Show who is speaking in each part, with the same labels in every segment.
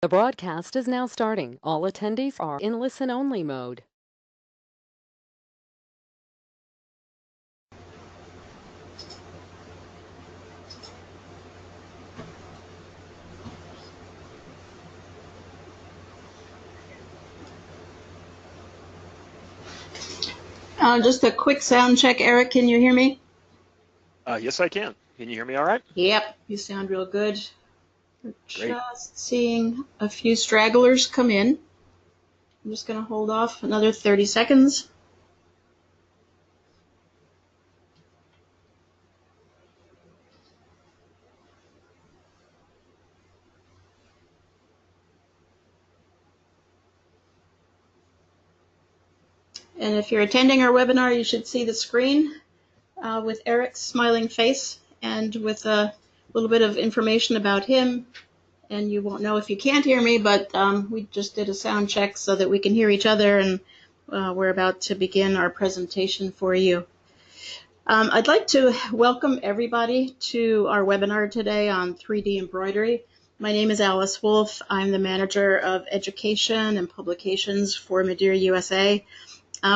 Speaker 1: The broadcast is now starting. All attendees are in listen-only mode.
Speaker 2: Just a quick sound check. Eric, can you hear me?
Speaker 3: Yes, I can. Can you hear me all right?
Speaker 2: Yep, you sound real good. We're
Speaker 3: Great.
Speaker 2: just seeing a few stragglers come in. I'm just going to hold off another 30 seconds. And if you're attending our webinar, you should see the screen with Eric's smiling face and with a little bit of information about him. And you won't know if you can't hear me, but we just did a sound check so that we can hear each other, and we're about to begin our presentation for you. I'd like to welcome everybody to our webinar today on 3D embroidery. My name is Alice Wolf. I'm the Manager of Education and Publications for Madeira, USA.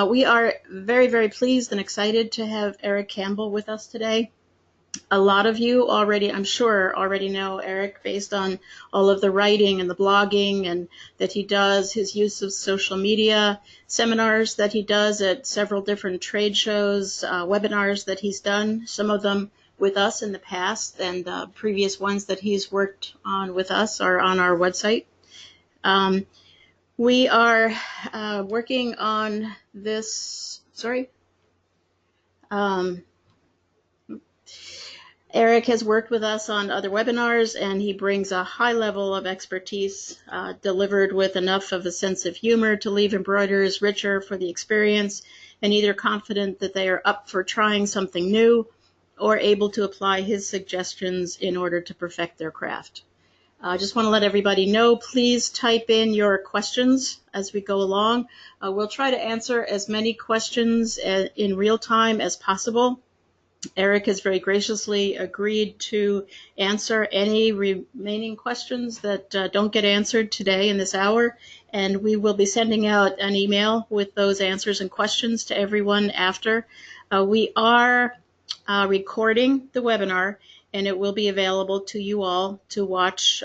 Speaker 2: We are very, very pleased and excited to have Erich Campbell with us today. A lot of you already, I'm sure, already know Erich based on all of the writing and the blogging and that he does, his use of social media, seminars that he does at several different trade shows, webinars that he's done, some of them with us in the past, and previous ones that he's worked on with us are on our website. We are working on this, Erich has worked with us on other webinars, and he brings a high level of expertise delivered with enough of a sense of humor to leave embroiderers richer for the experience and either confident that they are up for trying something new or able to apply his suggestions in order to perfect their craft. I just want to let everybody know, please type in your questions as we go along. We'll try to answer as many questions in real time as possible. Erich has very graciously agreed to answer any remaining questions that don't get answered today in this hour, and we will be sending out an email with those answers and questions to everyone after. We are recording the webinar, and it will be available to you all to watch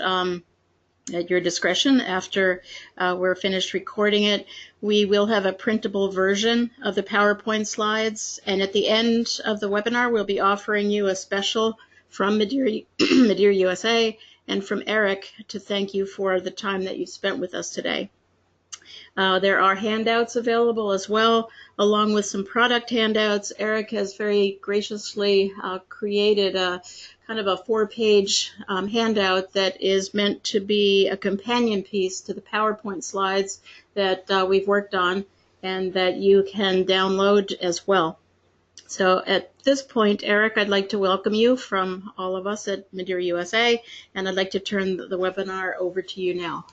Speaker 2: at your discretion after we're finished recording it. We will have a printable version of the PowerPoint slides, and at the end of the webinar, we'll be offering you a special from Madeira, Madeira USA and from Erich to thank you for the time that you spent with us today. There are handouts available as well, along with some product handouts. Erich has very graciously created a kind of a 4-page handout that is meant to be a companion piece to the PowerPoint slides that we've worked on and that you can download as well. So at this point, Erich, I'd like to welcome you from all of us at Madeira USA, and I'd like to turn the webinar over to you now.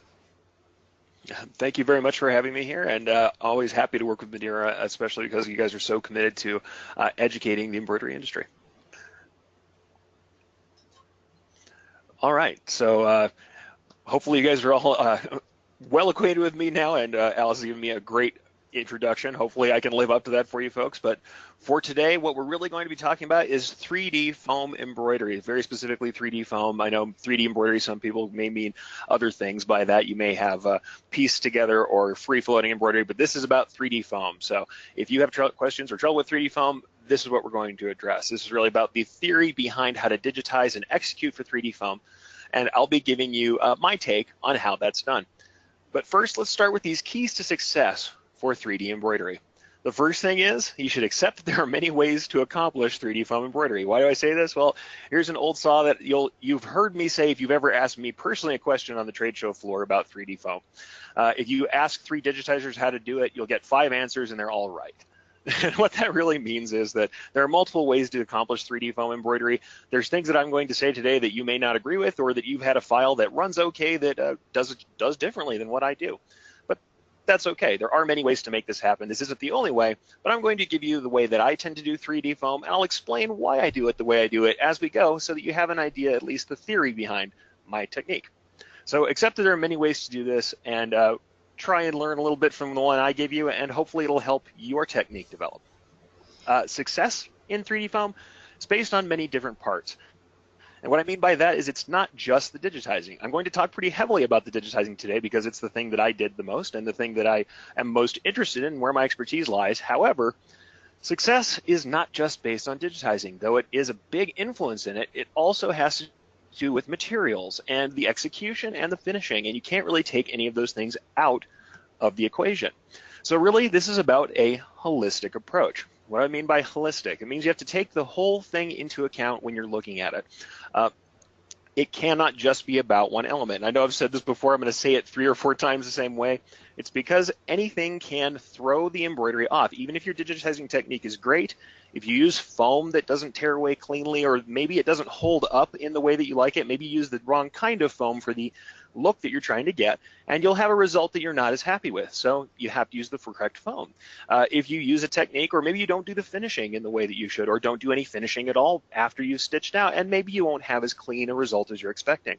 Speaker 3: Thank you very much for having me here, and always happy to work with Madeira, especially because you guys are so committed to educating the embroidery industry. All right, so hopefully you guys are all well acquainted with me now, and Alice has given me a great introduction. Hopefully I can live up to that for you folks. But for today, what we're really going to be talking about is 3D foam embroidery, very specifically 3D foam. I know 3D embroidery, some people may mean other things by that. You may have pieced together or free-floating embroidery, but this is about 3D foam. So if you have questions or trouble with 3D foam, this is what we're going to address. This is really about the theory behind how to digitize and execute for 3D foam, and I'll be giving you my take on how that's done. But first, let's start with these keys to success for 3D embroidery. The first thing is you should accept that there are many ways to accomplish 3D foam embroidery. Why do I say this? Well, here's an old saw that you've heard me say if you've ever asked me personally a question on the trade show floor about 3D foam. If you ask 3 digitizers how to do it, you'll get 5 answers and they're all right. And what that really means is that there are multiple ways to accomplish 3D foam embroidery. There's things that I'm going to say today that you may not agree with, or that you've had a file that runs okay that does differently than what I do. But that's okay. There are many ways to make this happen. This isn't the only way, but I'm going to give you the way that I tend to do 3D foam, and I'll explain why I do it the way I do it as we go so that you have an idea, at least the theory behind my technique. So accept that there are many ways to do this, and try and learn a little bit from the one I gave you, and hopefully it'll help your technique develop. Success in 3D foam is based on many different parts. And what I mean by that is it's not just the digitizing. I'm going to talk pretty heavily about the digitizing today because it's the thing that I did the most and the thing that I am most interested in, where my expertise lies. However, success is not just based on digitizing. Though it is a big influence in it, it also has to do with materials and the execution and the finishing, and you can't really take any of those things out of the equation. So really, this is about a holistic approach. What do I mean by holistic? It means you have to take the whole thing into account when you're looking at it. It cannot just be about one element. And I know I've said this before, I'm going to say it 3 or 4 times the same way. It's because anything can throw the embroidery off. Even if your digitizing technique is great, if you use foam that doesn't tear away cleanly, or maybe it doesn't hold up in the way that you like it, maybe you use the wrong kind of foam for the look that you're trying to get, and you'll have a result that you're not as happy with. So you have to use the correct foam. If you use a technique, or maybe you don't do the finishing in the way that you should, or don't do any finishing at all after you've stitched out, and maybe you won't have as clean a result as you're expecting.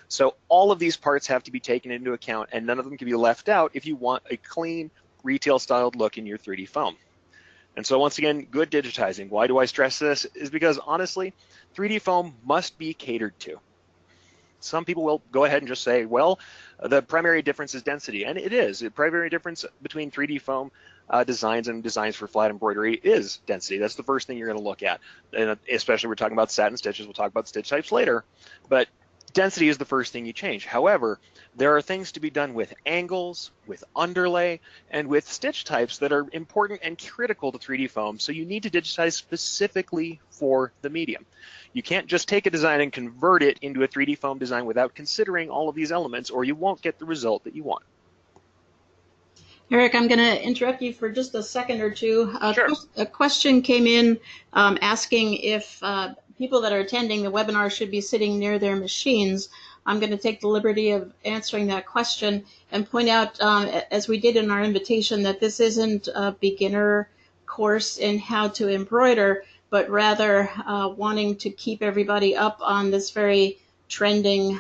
Speaker 3: So all of these parts have to be taken into account, and none of them can be left out if you want a clean, retail-styled look in your 3D foam. And so once again, good digitizing. Why do I stress this? Is because honestly, 3D foam must be catered to. Some people will go ahead and just say, well, the primary difference is density, and it is. The primary difference between 3D foam designs and designs for flat embroidery is density. That's the first thing you're going to look at, and especially we're talking about satin stitches. We'll talk about stitch types later, but density is the first thing you change. However, there are things to be done with angles, with underlay, and with stitch types that are important and critical to 3D foam, so you need to digitize specifically for the medium. You can't just take a design and convert it into a 3D foam design without considering all of these elements, or you won't get the result that you want.
Speaker 2: Eric, I'm going to interrupt you for just a second or two.
Speaker 3: Sure.
Speaker 2: A question came in asking if people that are attending the webinar should be sitting near their machines. I'm going to take the liberty of answering that question and point out, as we did in our invitation, that this isn't a beginner course in how to embroider, but rather wanting to keep everybody up on this very trending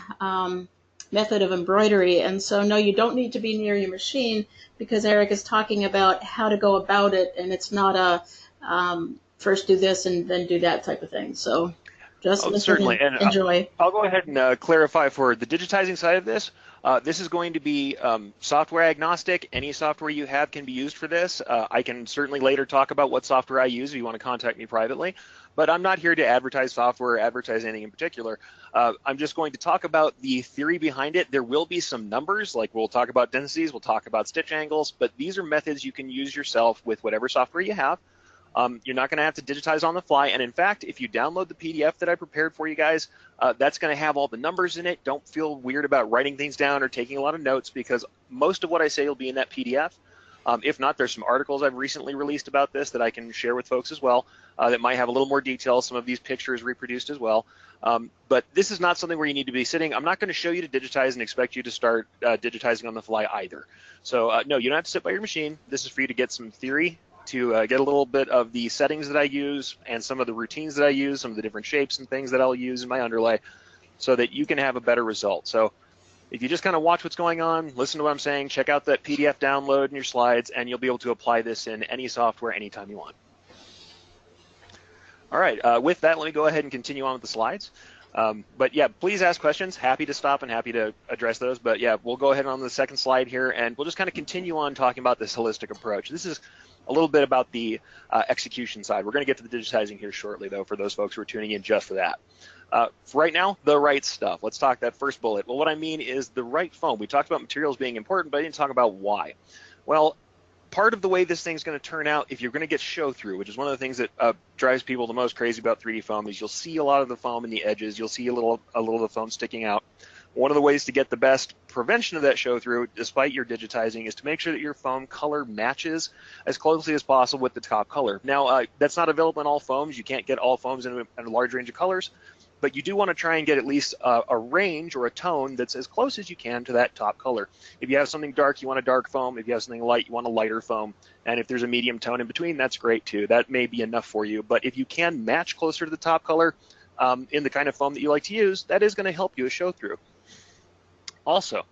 Speaker 2: method of embroidery. And so, no, you don't need to be near your machine, because Eric is talking about how to go about it, and it's not a first do this and then do that type of thing. So just listen
Speaker 3: certainly.
Speaker 2: and enjoy.
Speaker 3: I'll go ahead and clarify for the digitizing side of this. This is going to be software agnostic. Any software you have can be used for this. I can certainly later talk about what software I use if you want to contact me privately, but I'm not here to advertise software or advertise anything in particular. I'm just going to talk about the theory behind it. There will be some numbers, like we'll talk about densities, we'll talk about stitch angles, but these are methods you can use yourself with whatever software you have. You're not going to have to digitize on the fly. And in fact, if you download the PDF that I prepared for you guys, that's going to have all the numbers in it. Don't feel weird about writing things down or taking a lot of notes, because most of what I say will be in that PDF. If not, there's some articles I've recently released about this that I can share with folks as well, that might have a little more detail, some of these pictures reproduced as well. But this is not something where you need to be sitting. I'm not going to show you to digitize and expect you to start digitizing on the fly either. So no, you don't have to sit by your machine. This is for you to get some theory, to get a little bit of the settings that I use and some of the routines that I use, some of the different shapes and things that I'll use in my underlay, so that you can have a better result. So if you just kind of watch what's going on, listen to what I'm saying, check out that PDF download in your slides, and you'll be able to apply this in any software anytime you want. All right, with that, let me go ahead and continue on with the slides. But yeah, please ask questions. Happy to stop and happy to address those. But yeah, we'll go ahead on the second slide here, and we'll just kind of continue on talking about this holistic approach. This is a little bit about the execution side. We're going to get to the digitizing here shortly, though, for those folks who are tuning in just for that. For right now, the right stuff. Let's talk that first bullet. Well, what I mean is the right foam. We talked about materials being important, but I didn't talk about why. Well, part of the way this thing's going to turn out, if you're going to get show through, which is one of the things that drives people the most crazy about 3D foam, is you'll see a lot of the foam in the edges. You'll see a little of the foam sticking out. One of the ways to get the best prevention of that show through, despite your digitizing, is to make sure that your foam color matches as closely as possible with the top color. Now, that's not available in all foams. You can't get all foams in a large range of colors, but you do want to try and get at least a range or a tone that's as close as you can to that top color. If you have something dark, you want a dark foam. If you have something light, you want a lighter foam. And if there's a medium tone in between, that's great too. That may be enough for you. But if you can match closer to the top color in the kind of foam that you like to use, that is going to help you a show through. Also,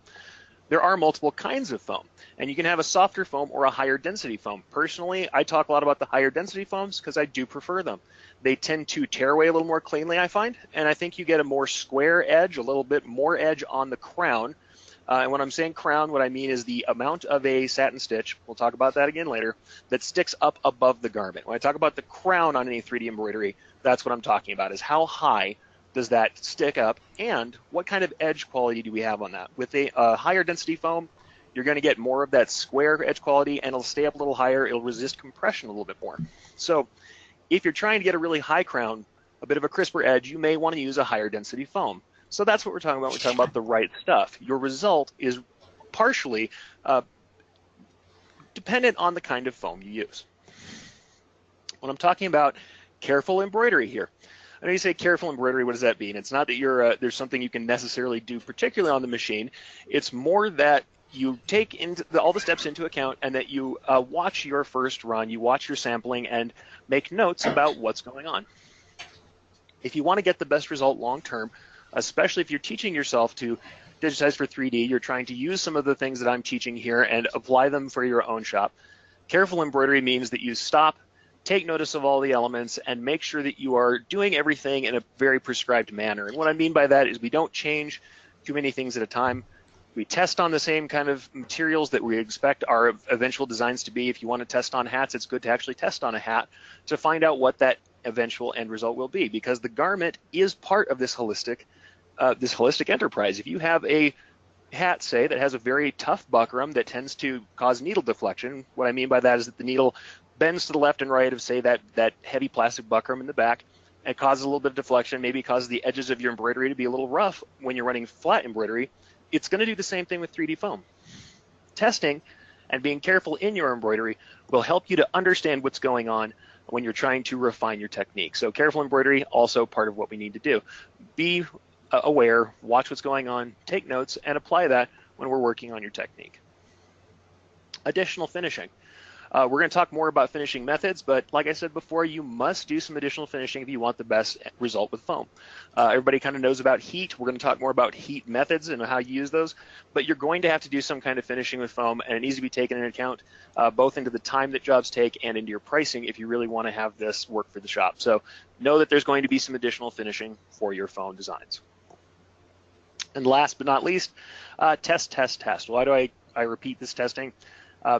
Speaker 3: there are multiple kinds of foam, and you can have a softer foam or a higher density foam. Personally, I talk a lot about the higher density foams because I do prefer them. They tend to tear away a little more cleanly, I find, and I think you get a more square edge, a little bit more edge on the crown. And when I'm saying crown, what I mean is the amount of a satin stitch, we'll talk about that again later, that sticks up above the garment. When I talk about the crown on any 3D embroidery, that's what I'm talking about, is how high does that stick up, and what kind of edge quality do we have on that? With a higher density foam, you're going to get more of that square edge quality, and it'll stay up a little higher. It'll resist compression a little bit more. So if you're trying to get a really high crown, a bit of a crisper edge, you may want to use a higher density foam. So that's what we're talking about. We're talking about the right stuff. Your result is partially dependent on the kind of foam you use. When I'm talking about careful embroidery here, I know you say careful embroidery, what does that mean? It's not that you're there's something you can necessarily do particularly on the machine. It's more that you take all the steps into account, and that you watch your first run, you watch your sampling, and make notes about what's going on. If you want to get the best result long term, especially if you're teaching yourself to digitize for 3D, you're trying to use some of the things that I'm teaching here and apply them for your own shop. Careful embroidery means that you stop, take notice of all the elements, and make sure that you are doing everything in a very prescribed manner. And what I mean by that is we don't change too many things at a time. We test on the same kind of materials that we expect our eventual designs to be. If you want to test on hats, it's good to actually test on a hat to find out what that eventual end result will be, because the garment is part of this holistic enterprise. If you have a hat, say, that has a very tough buckram that tends to cause needle deflection, what I mean by that is that the needle bends to the left and right of, say, that heavy plastic buckram in the back, and causes a little bit of deflection, maybe causes the edges of your embroidery to be a little rough when you're running flat embroidery. It's going to do the same thing with 3D foam. Testing and being careful in your embroidery will help you to understand what's going on when you're trying to refine your technique. So careful embroidery, also part of what we need to do. Be aware, watch what's going on, take notes, and apply that when we're working on your technique. Additional finishing. We're going to talk more about finishing methods, but like I said before, you must do some additional finishing if you want the best result with foam. Everybody kind of knows about heat. We're going to talk more about heat methods and how you use those, but you're going to have to do some kind of finishing with foam, and it needs to be taken into account both into the time that jobs take and into your pricing if you really want to have this work for the shop. So know that there's going to be some additional finishing for your foam designs. And last but not least, test, test, test. Why do I repeat this testing?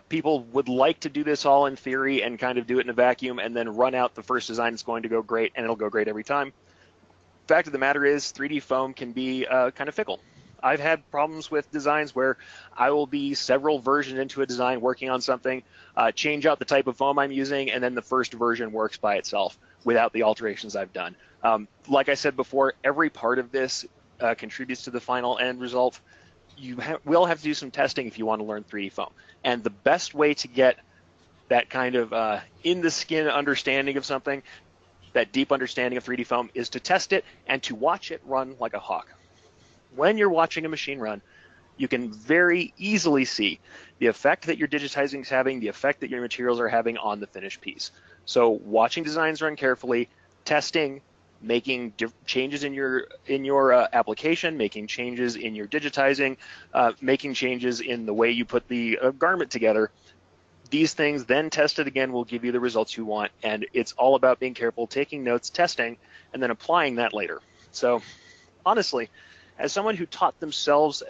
Speaker 3: People would like to do this all in theory and kind of do it in a vacuum and then run out the first design that's going to go great, and it'll go great every time. Fact of the matter is 3D foam can be kind of fickle. I've had problems with designs where I will be several versions into a design working on something, change out the type of foam I'm using, and then the first version works by itself without the alterations I've done. Like I said before, every part of this contributes to the final end result. You will have to do some testing if you want to learn 3D foam. And the best way to get that kind of in-the-skin understanding of something, that deep understanding of 3D foam, is to test it and to watch it run like a hawk. When you're watching a machine run, you can very easily see the effect that your digitizing is having, the effect that your materials are having on the finished piece. So watching designs run carefully, testing, making changes in your application, making changes in your digitizing, making changes in the way you put the garment together. These things then tested again will give you the results you want, and it's all about being careful, taking notes, testing, and then applying that later. So honestly, as someone who taught themselves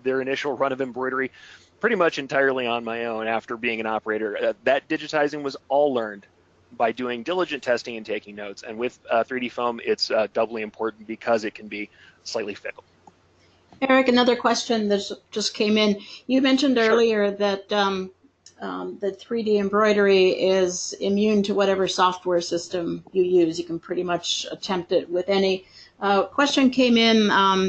Speaker 3: their initial run of embroidery pretty much entirely on my own after being an operator, that digitizing was all learned by doing diligent testing and taking notes. And with 3D foam, it's doubly important because it can be slightly fickle.
Speaker 2: Eric, another question that just came in. You mentioned earlier that that 3D embroidery is immune to whatever software system you use. You can pretty much attempt it with any. Question came in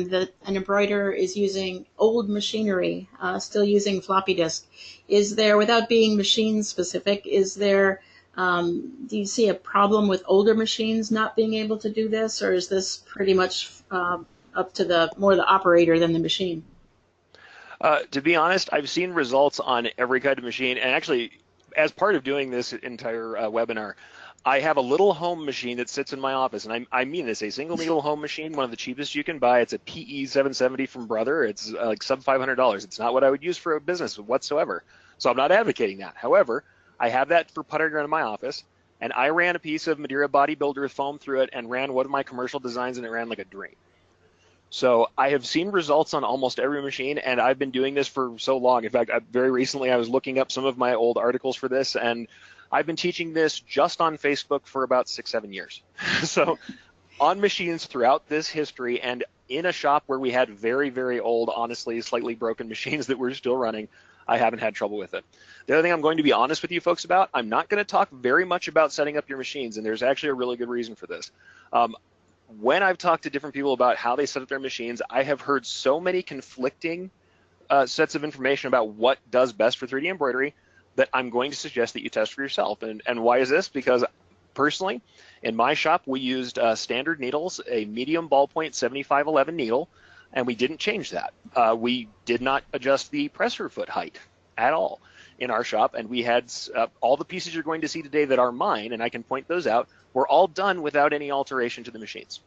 Speaker 2: that an embroiderer is using old machinery, still using floppy disk. Is there, without being machine specific, is there do you see a problem with older machines not being able to do this, or is this pretty much up to more the operator than the machine?
Speaker 3: To be honest, I've seen results on every kind of machine, and actually, as part of doing this entire webinar, I have a little home machine that sits in my office, and I mean this, a single needle home machine, one of the cheapest you can buy. It's a PE 770 from Brother. It's like sub $500. It's not what I would use for a business whatsoever. So I'm not advocating that. However, I have that for puttering around in my office, and I ran a piece of Madeira bodybuilder foam through it and ran one of my commercial designs, and it ran like a dream. So I have seen results on almost every machine, and I've been doing this for so long. In fact, very recently I was looking up some of my old articles for this, and I've been teaching this just on Facebook for about 6-7 years. So on machines throughout this history, and in a shop where we had very, very old, honestly, slightly broken machines that we're still running, I haven't had trouble with it. The other thing I'm going to be honest with you folks about, I'm not going to talk very much about setting up your machines, and there's actually a really good reason for this. When I've talked to different people about how they set up their machines, I have heard so many conflicting sets of information about what does best for 3D embroidery that I'm going to suggest that you test for yourself. And why is this? Because personally, in my shop, we used standard needles, a medium ballpoint 7511 needle, and we didn't change that. We did not adjust the presser foot height at all in our shop, and we had all the pieces you're going to see today that are mine, and I can point those out, were all done without any alteration to the machines.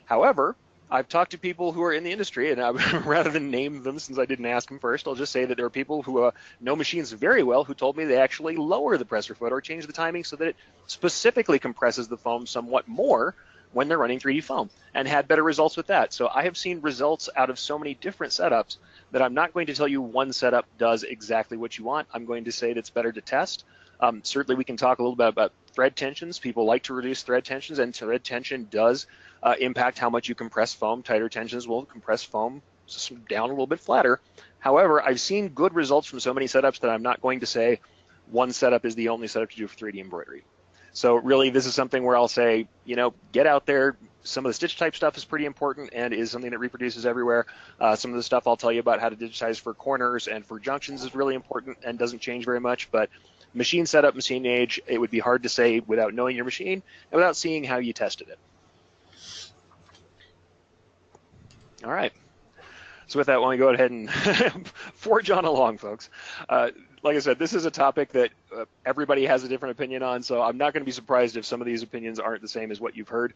Speaker 3: However, I've talked to people who are in the industry, and rather than name them since I didn't ask them first, I'll just say that there are people who know machines very well who told me they actually lower the presser foot or change the timing so that it specifically compresses the foam somewhat more when they're running 3D foam, and had better results with that. So I have seen results out of so many different setups that I'm not going to tell you one setup does exactly what you want. I'm going to say that it's better to test. Certainly we can talk a little bit about thread tensions. People like to reduce thread tensions, and thread tension does impact how much you compress foam. Tighter tensions will compress foam down a little bit flatter. However, I've seen good results from so many setups that I'm not going to say one setup is the only setup to do for 3D embroidery. So really, this is something where I'll say, you know, get out there. Some of the stitch type stuff is pretty important and is something that reproduces everywhere. Some of the stuff I'll tell you about how to digitize for corners and for junctions is really important and doesn't change very much. But machine setup, machine age, it would be hard to say without knowing your machine and without seeing how you tested it. All right. So with that, why don't we go ahead and forge on along, folks. Like I said, this is a topic that everybody has a different opinion on, so I'm not going to be surprised if some of these opinions aren't the same as what you've heard.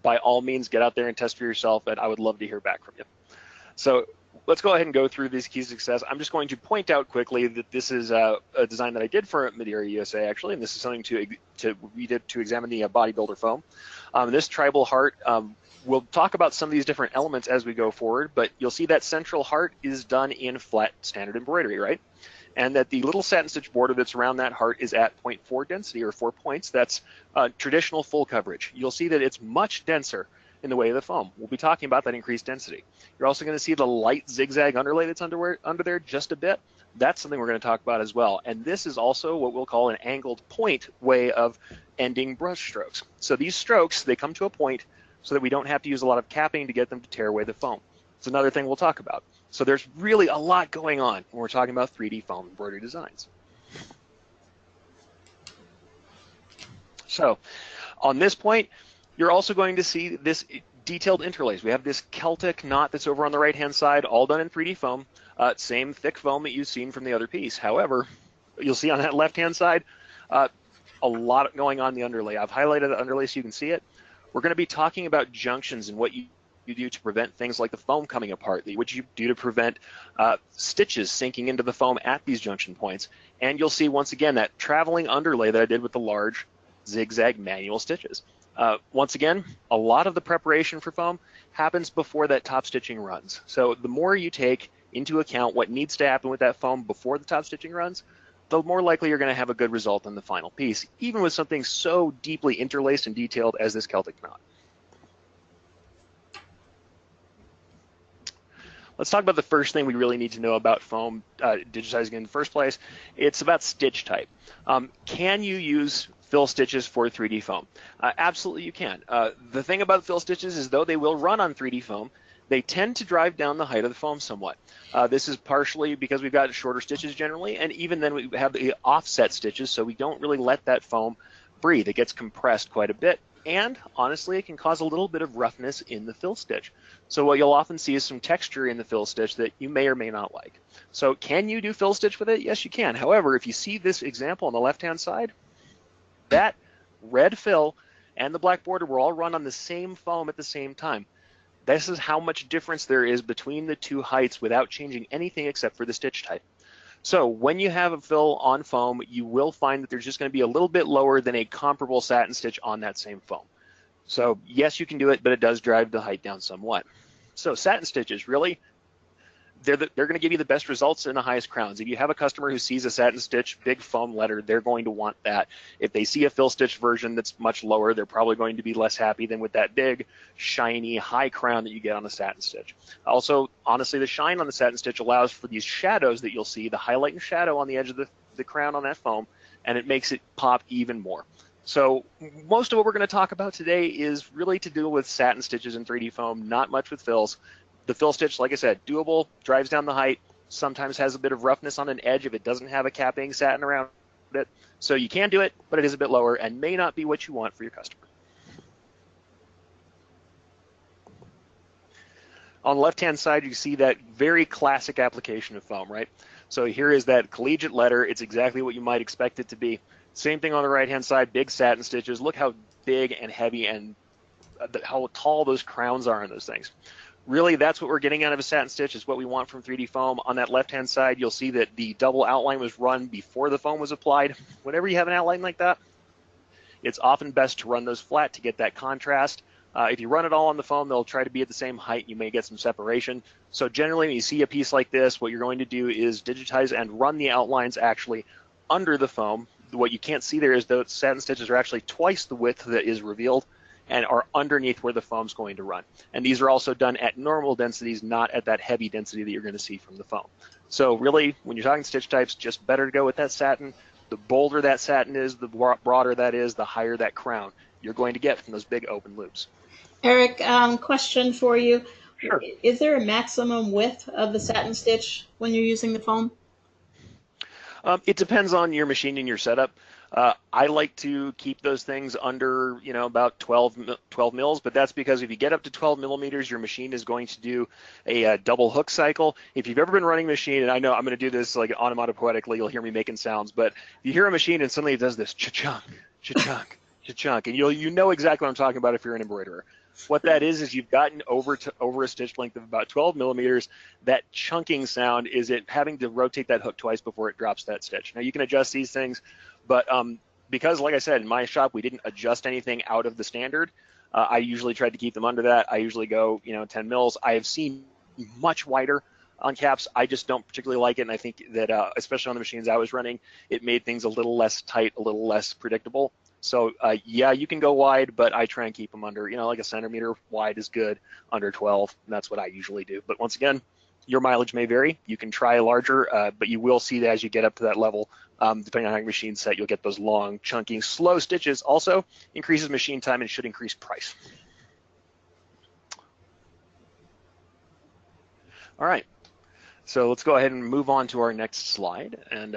Speaker 3: By all means, get out there and test for yourself, and I would love to hear back from you. So let's go ahead and go through these keys to success. I'm just going to point out quickly that this is a design that I did for Madeira, USA, actually, and this is something we did to examine the bodybuilder foam. This tribal heart, we'll talk about some of these different elements as we go forward, but you'll see that central heart is done in flat standard embroidery, right? And that the little satin stitch border that's around that heart is at 0.4 density, or 4 points. That's traditional full coverage. You'll see that it's much denser in the way of the foam. We'll be talking about that increased density. You're also going to see the light zigzag underlay that's under there just a bit. That's something we're going to talk about as well. And this is also what we'll call an angled point way of ending brush strokes. So these strokes, they come to a point so that we don't have to use a lot of capping to get them to tear away the foam. It's another thing we'll talk about. So there's really a lot going on when we're talking about 3D foam embroidery designs. So on this point, you're also going to see this detailed interlace. We have this Celtic knot that's over on the right-hand side, all done in 3D foam, same thick foam that you've seen from the other piece. However, you'll see on that left-hand side, a lot going on in the underlay. I've highlighted the underlay so you can see it. We're going to be talking about junctions and what you do to prevent things like the foam coming apart, what you do to prevent stitches sinking into the foam at these junction points. And you'll see once again that traveling underlay that I did with the large zigzag manual stitches. Once again, a lot of the preparation for foam happens before that top stitching runs. So the more you take into account what needs to happen with that foam before the top stitching runs, the more likely you're going to have a good result in the final piece, even with something so deeply interlaced and detailed as this Celtic knot. Let's talk about the first thing we really need to know about foam digitizing in the first place. It's about stitch type. Can you use fill stitches for 3D foam? Absolutely you can. The thing about fill stitches is though they will run on 3D foam, they tend to drive down the height of the foam somewhat. This is partially because we've got shorter stitches generally, and even then we have the offset stitches, so we don't really let that foam breathe. It gets compressed quite a bit, and honestly, it can cause a little bit of roughness in the fill stitch. So what you'll often see is some texture in the fill stitch that you may or may not like. So can you do fill stitch with it? Yes, you can. However, if you see this example on the left-hand side, that red fill and the black border were all run on the same foam at the same time. This is how much difference there is between the two heights without changing anything except for the stitch type. So when you have a fill on foam, you will find that there's just going to be a little bit lower than a comparable satin stitch on that same foam. So yes, you can do it, but it does drive the height down somewhat. So satin stitches, really, they're going to give you the best results in the highest crowns. If you have a customer who sees a satin stitch, big foam letter, they're going to want that. If they see a fill stitch version that's much lower, they're probably going to be less happy than with that big, shiny, high crown that you get on the satin stitch. Also, honestly, the shine on the satin stitch allows for these shadows that you'll see, the highlight and shadow on the edge of the crown on that foam, and it makes it pop even more. So most of what we're going to talk about today is really to do with satin stitches in 3D foam, not much with fills. The fill stitch, like I said, doable, drives down the height, sometimes has a bit of roughness on an edge if it doesn't have a capping satin around it. So you can do it, but it is a bit lower and may not be what you want for your customer. On the left-hand side, you see that very classic application of foam, right? So here is that collegiate letter. It's exactly what you might expect it to be. Same thing on the right-hand side, big satin stitches. Look how big and heavy and how tall those crowns are on those things. Really, that's what we're getting out of a satin stitch, is what we want from 3D foam. On that left-hand side, you'll see that the double outline was run before the foam was applied. Whenever you have an outline like that, it's often best to run those flat to get that contrast. If you run it all on the foam, they'll try to be at the same height. You may get some separation. So generally, when you see a piece like this, what you're going to do is digitize and run the outlines actually under the foam. What you can't see there is those satin stitches are actually twice the width that is revealed and are underneath where the foam's going to run. And these are also done at normal densities, not at that heavy density that you're going to see from the foam. So really, when you're talking stitch types, just better to go with that satin. The bolder that satin is, the broader that is, the higher that crown you're going to get from those big open loops.
Speaker 2: Eric, question for you.
Speaker 3: Sure.
Speaker 2: Is there a maximum width of the satin stitch when you're using the foam?
Speaker 3: It depends on your machine and your setup. I like to keep those things under, about 12 mils, but that's because if you get up to 12 millimeters, your machine is going to do a double hook cycle. If you've ever been running a machine, and I know I'm going to do this like onomatopoetically, you'll hear me making sounds, but you hear a machine and suddenly it does this cha-chunk, cha-chunk, cha-chunk, and you know exactly what I'm talking about if you're an embroiderer. What that is you've gotten over a stitch length of about 12 millimeters. That chunking sound is it having to rotate that hook twice before it drops that stitch. Now you can adjust these things, but because, like I said, in my shop we didn't adjust anything out of the standard. I usually tried to keep them under that. I usually go 10 mils. I have seen much wider on caps. I just don't particularly like it, and I think that especially on the machines I was running, it made things a little less tight, a little less predictable. So yeah, you can go wide, but I try and keep them under, like a centimeter wide is good, under 12. And that's what I usually do. But once again, your mileage may vary. You can try larger, but you will see that as you get up to that level, depending on how your machine's set, you'll get those long, chunky, slow stitches. Also increases machine time and should increase price. All right, so let's go ahead and move on to our next slide, and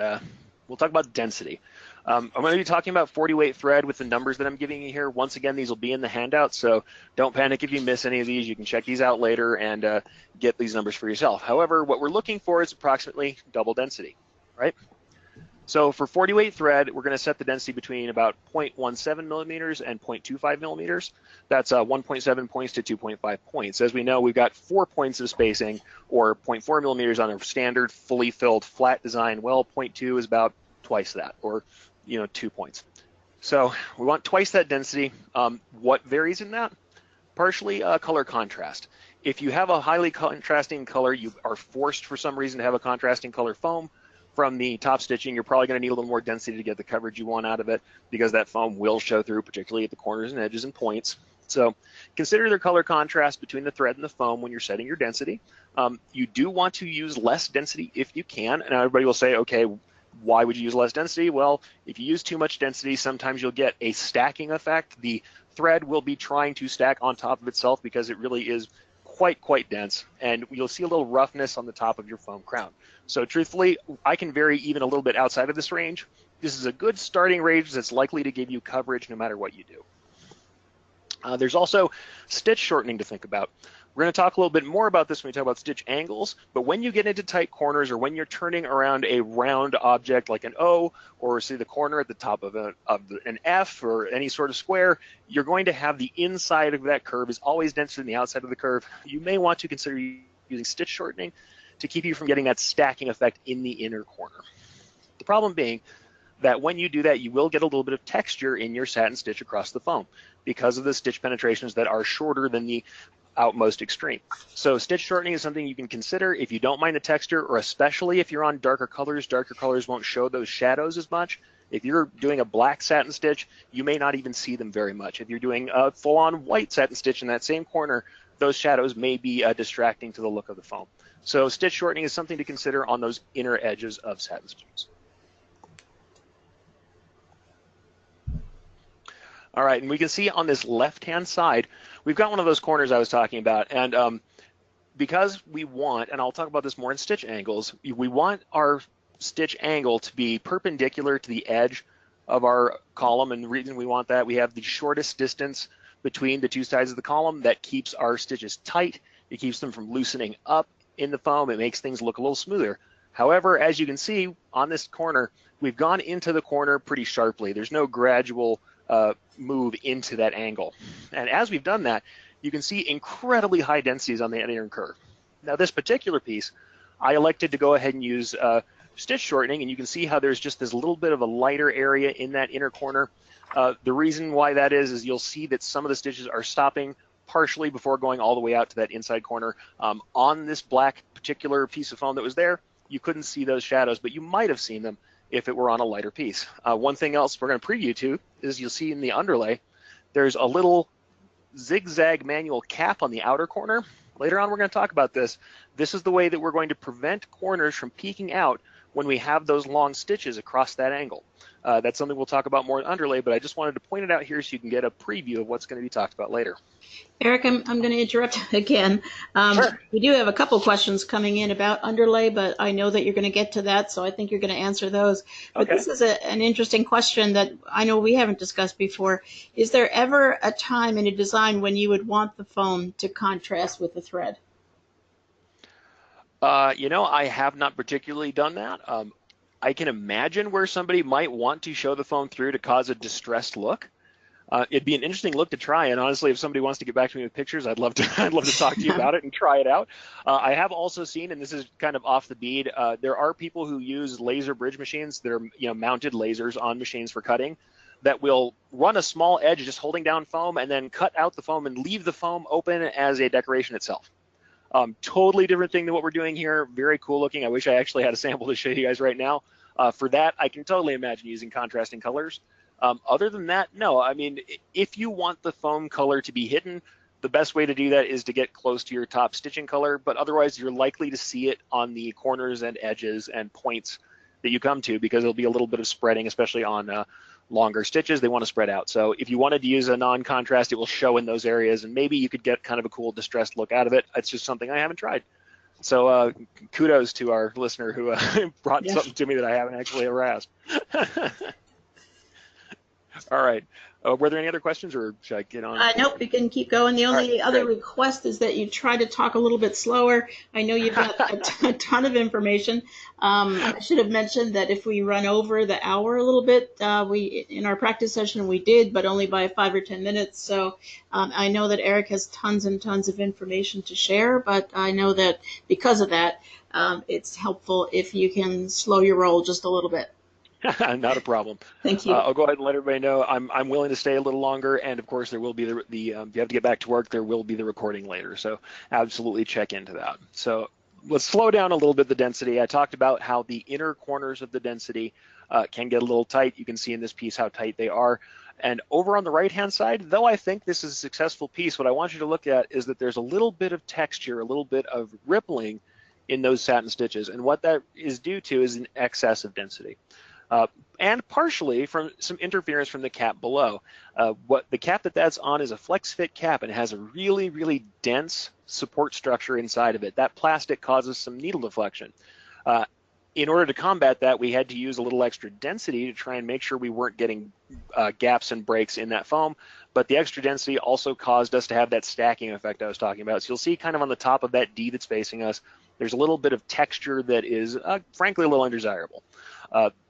Speaker 3: we'll talk about density. I'm going to be talking about 40 weight thread with the numbers that I'm giving you here. Once again, these will be in the handout, so don't panic if you miss any of these. You can check these out later and get these numbers for yourself. However, what we're looking for is approximately double density, right? So for 40 weight thread, we're going to set the density between about 0.17 millimeters and 0.25 millimeters. That's 1.7 points to 2.5 points. As we know, we've got 4 points of spacing, or 0.4 millimeters on a standard fully filled flat design. Well, 0.2 is about twice that, or 2 points. So we want twice that density. What varies in that? Partially color contrast. If you have a highly contrasting color, you are forced for some reason to have a contrasting color foam. From the top stitching, you're probably going to need a little more density to get the coverage you want out of it, because that foam will show through, particularly at the corners and edges and points. So consider the color contrast between the thread and the foam when you're setting your density. You do want to use less density if you can, and everybody will say, okay, why would you use less density? Well, if you use too much density, sometimes you'll get a stacking effect. The thread will be trying to stack on top of itself because it really is quite dense, and you'll see a little roughness on the top of your foam crown. So truthfully, I can vary even a little bit outside of this range. This is a good starting range that's likely to give you coverage no matter what you do. There's also stitch shortening to think about. We're going to talk a little bit more about this when we talk about stitch angles, but when you get into tight corners or when you're turning around a round object like an O, or see the corner at the top of an F or any sort of square, you're going to have the inside of that curve is always denser than the outside of the curve. You may want to consider using stitch shortening to keep you from getting that stacking effect in the inner corner. The problem being that when you do that, you will get a little bit of texture in your satin stitch across the foam because of the stitch penetrations that are shorter than the outmost extreme. So stitch shortening is something you can consider if you don't mind the texture, or especially if you're on darker colors won't show those shadows as much. If you're doing a black satin stitch, you may not even see them very much. If you're doing a full-on white satin stitch in that same corner, those shadows may be distracting to the look of the foam. So stitch shortening is something to consider on those inner edges of satin stitches. All right, and we can see on this left-hand side, we've got one of those corners I was talking about, and because we want, and I'll talk about this more in stitch angles, we want our stitch angle to be perpendicular to the edge of our column, and the reason we want that, we have the shortest distance between the two sides of the column that keeps our stitches tight. It keeps them from loosening up in the foam. It makes things look a little smoother. However, as you can see on this corner, we've gone into the corner pretty sharply. There's no gradual move into that angle. And as we've done that, you can see incredibly high densities on the inner curve. Now this particular piece, I elected to go ahead and use stitch shortening, and you can see how there's just this little bit of a lighter area in that inner corner. The reason why that is you'll see that some of the stitches are stopping partially before going all the way out to that inside corner. On this black particular piece of foam that was there, you couldn't see those shadows, but you might have seen them if it were on a lighter piece. One thing else we're going to preview to is you'll see in the underlay, there's a little zigzag manual cap on the outer corner. Later on, we're going to talk about this. This is the way that we're going to prevent corners from peeking out when we have those long stitches across that angle. That's something we'll talk about more in underlay, but I just wanted to point it out here so you can get a preview of what's going to be talked about later.
Speaker 2: Eric, I'm going to interrupt again.
Speaker 3: Sure.
Speaker 2: We do have a couple questions coming in about underlay, but I know that you're going to get to that, so I think you're going to answer those. But
Speaker 3: Okay.
Speaker 2: This is an interesting question that I know we haven't discussed before. Is there ever a time in a design when you would want the foam to contrast with the thread?
Speaker 3: You know, I have not particularly done that. I can imagine where somebody might want to show the foam through to cause a distressed look. It'd be an interesting look to try, and honestly, if somebody wants to get back to me with pictures, I'd love to talk to you about it and try it out. I have also seen, and this is kind of off the bead, there are people who use laser bridge machines that are mounted lasers on machines for cutting that will run a small edge just holding down foam and then cut out the foam and leave the foam open as a decoration itself. Totally different thing than what we're doing here. Very cool looking. I wish I actually had a sample to show you guys right now. For that, I can totally imagine using contrasting colors. Other than that, no. I mean, if you want the foam color to be hidden, the best way to do that is to get close to your top stitching color, but otherwise you're likely to see it on the corners and edges and points that you come to because there'll be a little bit of spreading, especially on longer stitches. They want to spread out. So if you wanted to use a non-contrast, it will show in those areas, and maybe you could get kind of a cool distressed look out of it. It's just something I haven't tried. So kudos to our listener who brought something to me that I haven't actually ever asked. All right. Were there any other questions, or should I get on?
Speaker 2: Nope, you can keep going. The only other request is that you try to talk a little bit slower. I know you've got a ton of information. I should have mentioned that if we run over the hour a little bit, in our practice session we did, but only by 5 or 10 minutes. So I know that Eric has tons and tons of information to share, but I know that because of that, it's helpful if you can slow your roll just a little bit.
Speaker 3: Not a problem.
Speaker 2: Thank you.
Speaker 3: I'll go ahead and let everybody know I'm willing to stay a little longer, and of course there will be if you have to get back to work, there will be the recording later. So absolutely check into that. So let's slow down a little bit the density. I talked about how the inner corners of the density can get a little tight. You can see in this piece how tight they are. And over on the right-hand side, though I think this is a successful piece, what I want you to look at is that there's a little bit of texture, a little bit of rippling in those satin stitches. And what that is due to is an excess of density. And partially from some interference from the cap below. What the cap that's on is a flex fit cap, and it has a really, really dense support structure inside of it. That plastic causes some needle deflection. in order to combat that, we had to use a little extra density to try and make sure we weren't getting gaps and breaks in that foam. But the extra density also caused us to have that stacking effect I was talking about. So you'll see kind of on the top of that D that's facing us, there's a little bit of texture that is, frankly, a little undesirable.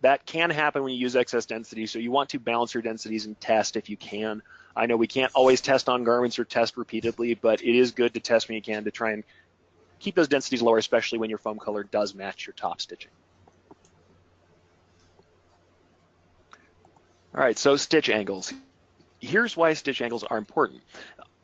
Speaker 3: That can happen when you use excess density, so you want to balance your densities and test if you can. I know we can't always test on garments or test repeatedly, but it is good to test when you can to try and keep those densities lower, especially when your foam color does match your top stitching. All right, so stitch angles. Here's why stitch angles are important.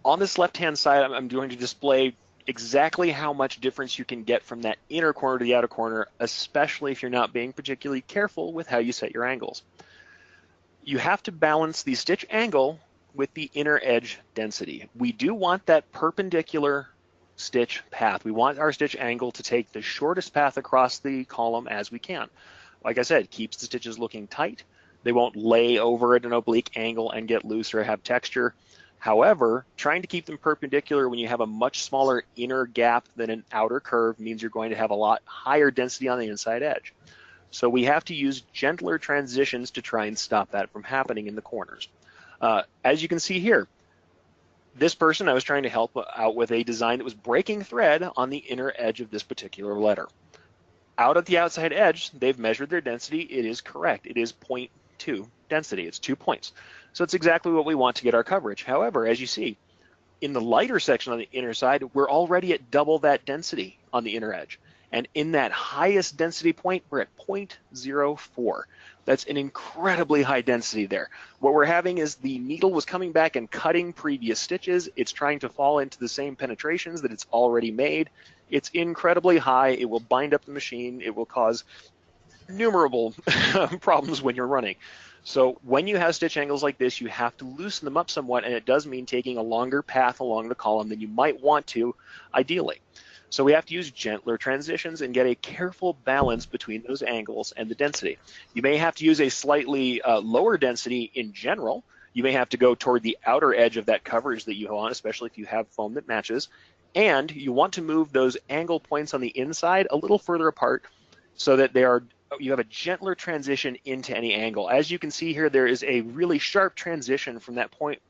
Speaker 3: On this left-hand side, I'm going to display exactly how much difference you can get from that inner corner to the outer corner, especially if you're not being particularly careful with how you set your angles. You have to balance the stitch angle with the inner edge density. We do want that perpendicular stitch path. We want our stitch angle to take the shortest path across the column as we can. Like I said, keeps the stitches looking tight. They won't lay over at an oblique angle and get loose or have texture. However, trying to keep them perpendicular when you have a much smaller inner gap than an outer curve means you're going to have a lot higher density on the inside edge. So we have to use gentler transitions to try and stop that from happening in the corners. As you can see here, this person, I was trying to help out with a design that was breaking thread on the inner edge of this particular letter. Out at the outside edge, they've measured their density. It is correct. It is 0.2 density. It's 2 points. So it's exactly what we want to get our coverage. However, as you see, in the lighter section on the inner side, we're already at double that density on the inner edge. And in that highest density point, we're at 0.04. That's an incredibly high density there. What we're having is the needle was coming back and cutting previous stitches. It's trying to fall into the same penetrations that it's already made. It's incredibly high. It will bind up the machine. It will cause innumerable problems when you're running. So when you have stitch angles like this, you have to loosen them up somewhat, and it does mean taking a longer path along the column than you might want to, ideally. So we have to use gentler transitions and get a careful balance between those angles and the density. You may have to use a slightly lower density in general. You may have to go toward the outer edge of that coverage that you want, especially if you have foam that matches. And you want to move those angle points on the inside a little further apart so that you have a gentler transition into any angle. As you can see here, there is a really sharp transition from that point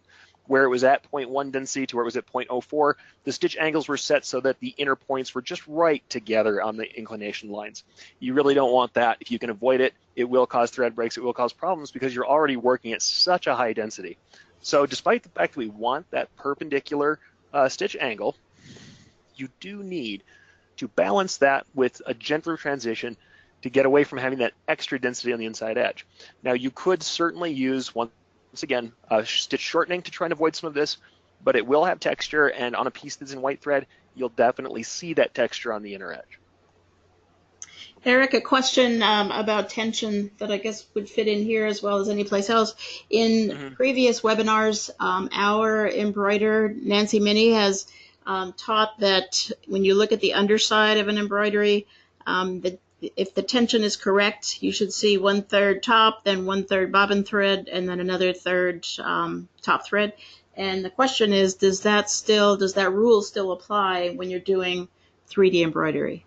Speaker 3: where it was at 0.1 density to where it was at 0.04. The stitch angles were set so that the inner points were just right together on the inclination lines. You really don't want that. If you can avoid it, it will cause thread breaks. It will cause problems because you're already working at such a high density. So despite the fact that we want that perpendicular stitch angle, you do need to balance that with a gentler transition to get away from having that extra density on the inside edge. Now, you could certainly use, once again, stitch shortening to try and avoid some of this, but it will have texture, and on a piece that's in white thread, you'll definitely see that texture on the inner edge.
Speaker 2: Eric, a question about tension that I guess would fit in here as well as any place else. In previous webinars, our embroiderer, Nancy Minnie, has taught that when you look at the underside of an embroidery, if the tension is correct, you should see 1/3 top, then 1/3 bobbin thread, and then another third top thread. And the question is, does that rule still apply when you're doing 3D embroidery?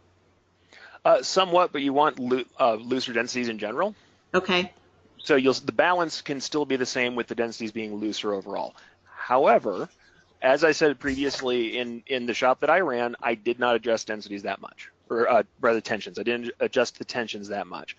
Speaker 3: Somewhat, but you want looser densities in general.
Speaker 2: Okay.
Speaker 3: So the balance can still be the same with the densities being looser overall. However, as I said previously in the shop that I ran, I did not adjust densities that much, or rather tensions. I didn't adjust the tensions that much.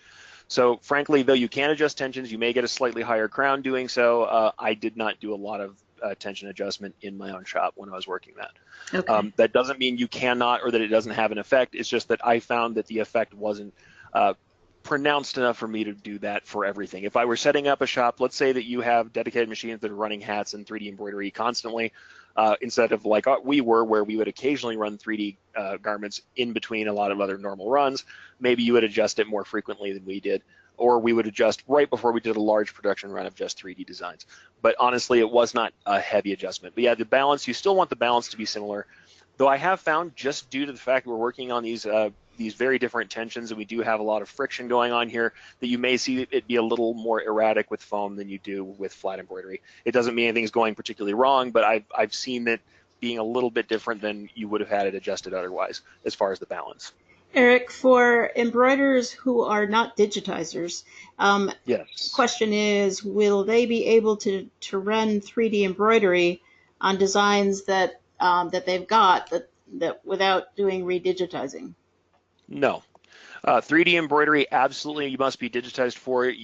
Speaker 3: So frankly, though you can adjust tensions, you may get a slightly higher crown doing so. I did not do a lot of tension adjustment in my own shop when I was working that.
Speaker 2: Okay.
Speaker 3: That doesn't mean you cannot or that it doesn't have an effect. It's just that I found that the effect wasn't pronounced enough for me to do that for everything. If I were setting up a shop, let's say that you have dedicated machines that are running hats and 3D embroidery constantly, instead of like we were, where we would occasionally run 3D garments in between a lot of other normal runs, maybe you would adjust it more frequently than we did, or we would adjust right before we did a large production run of just 3D designs. But honestly, it was not a heavy adjustment. But yeah, the balance, you still want the balance to be similar, though I have found, just due to the fact that we're working on these very different tensions and we do have a lot of friction going on here, that you may see it be a little more erratic with foam than you do with flat embroidery. It doesn't mean anything's going particularly wrong, but I've seen that being a little bit different than you would have had it adjusted otherwise as far as the balance.
Speaker 2: Eric, for embroiderers who are not digitizers,
Speaker 3: Yes.
Speaker 2: question is, will they be able to run 3D embroidery on designs that they've got that without doing redigitizing?
Speaker 3: No. 3D embroidery, absolutely, you must be digitized for it.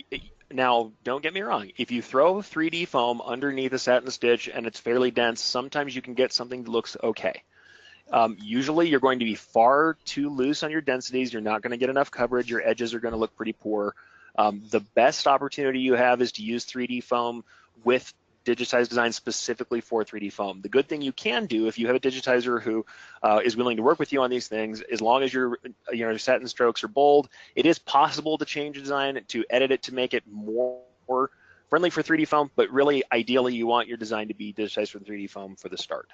Speaker 3: Now, don't get me wrong. If you throw 3D foam underneath a satin stitch and it's fairly dense, sometimes you can get something that looks okay. Usually, you're going to be far too loose on your densities. You're not going to get enough coverage. Your edges are going to look pretty poor. The best opportunity you have is to use 3D foam with digitized design specifically for 3D foam. The good thing you can do if you have a digitizer who is willing to work with you on these things, as long as your satin strokes are bold, it is possible to change the design, to edit it to make it more friendly for 3D foam, but really ideally you want your design to be digitized for 3D foam for the start.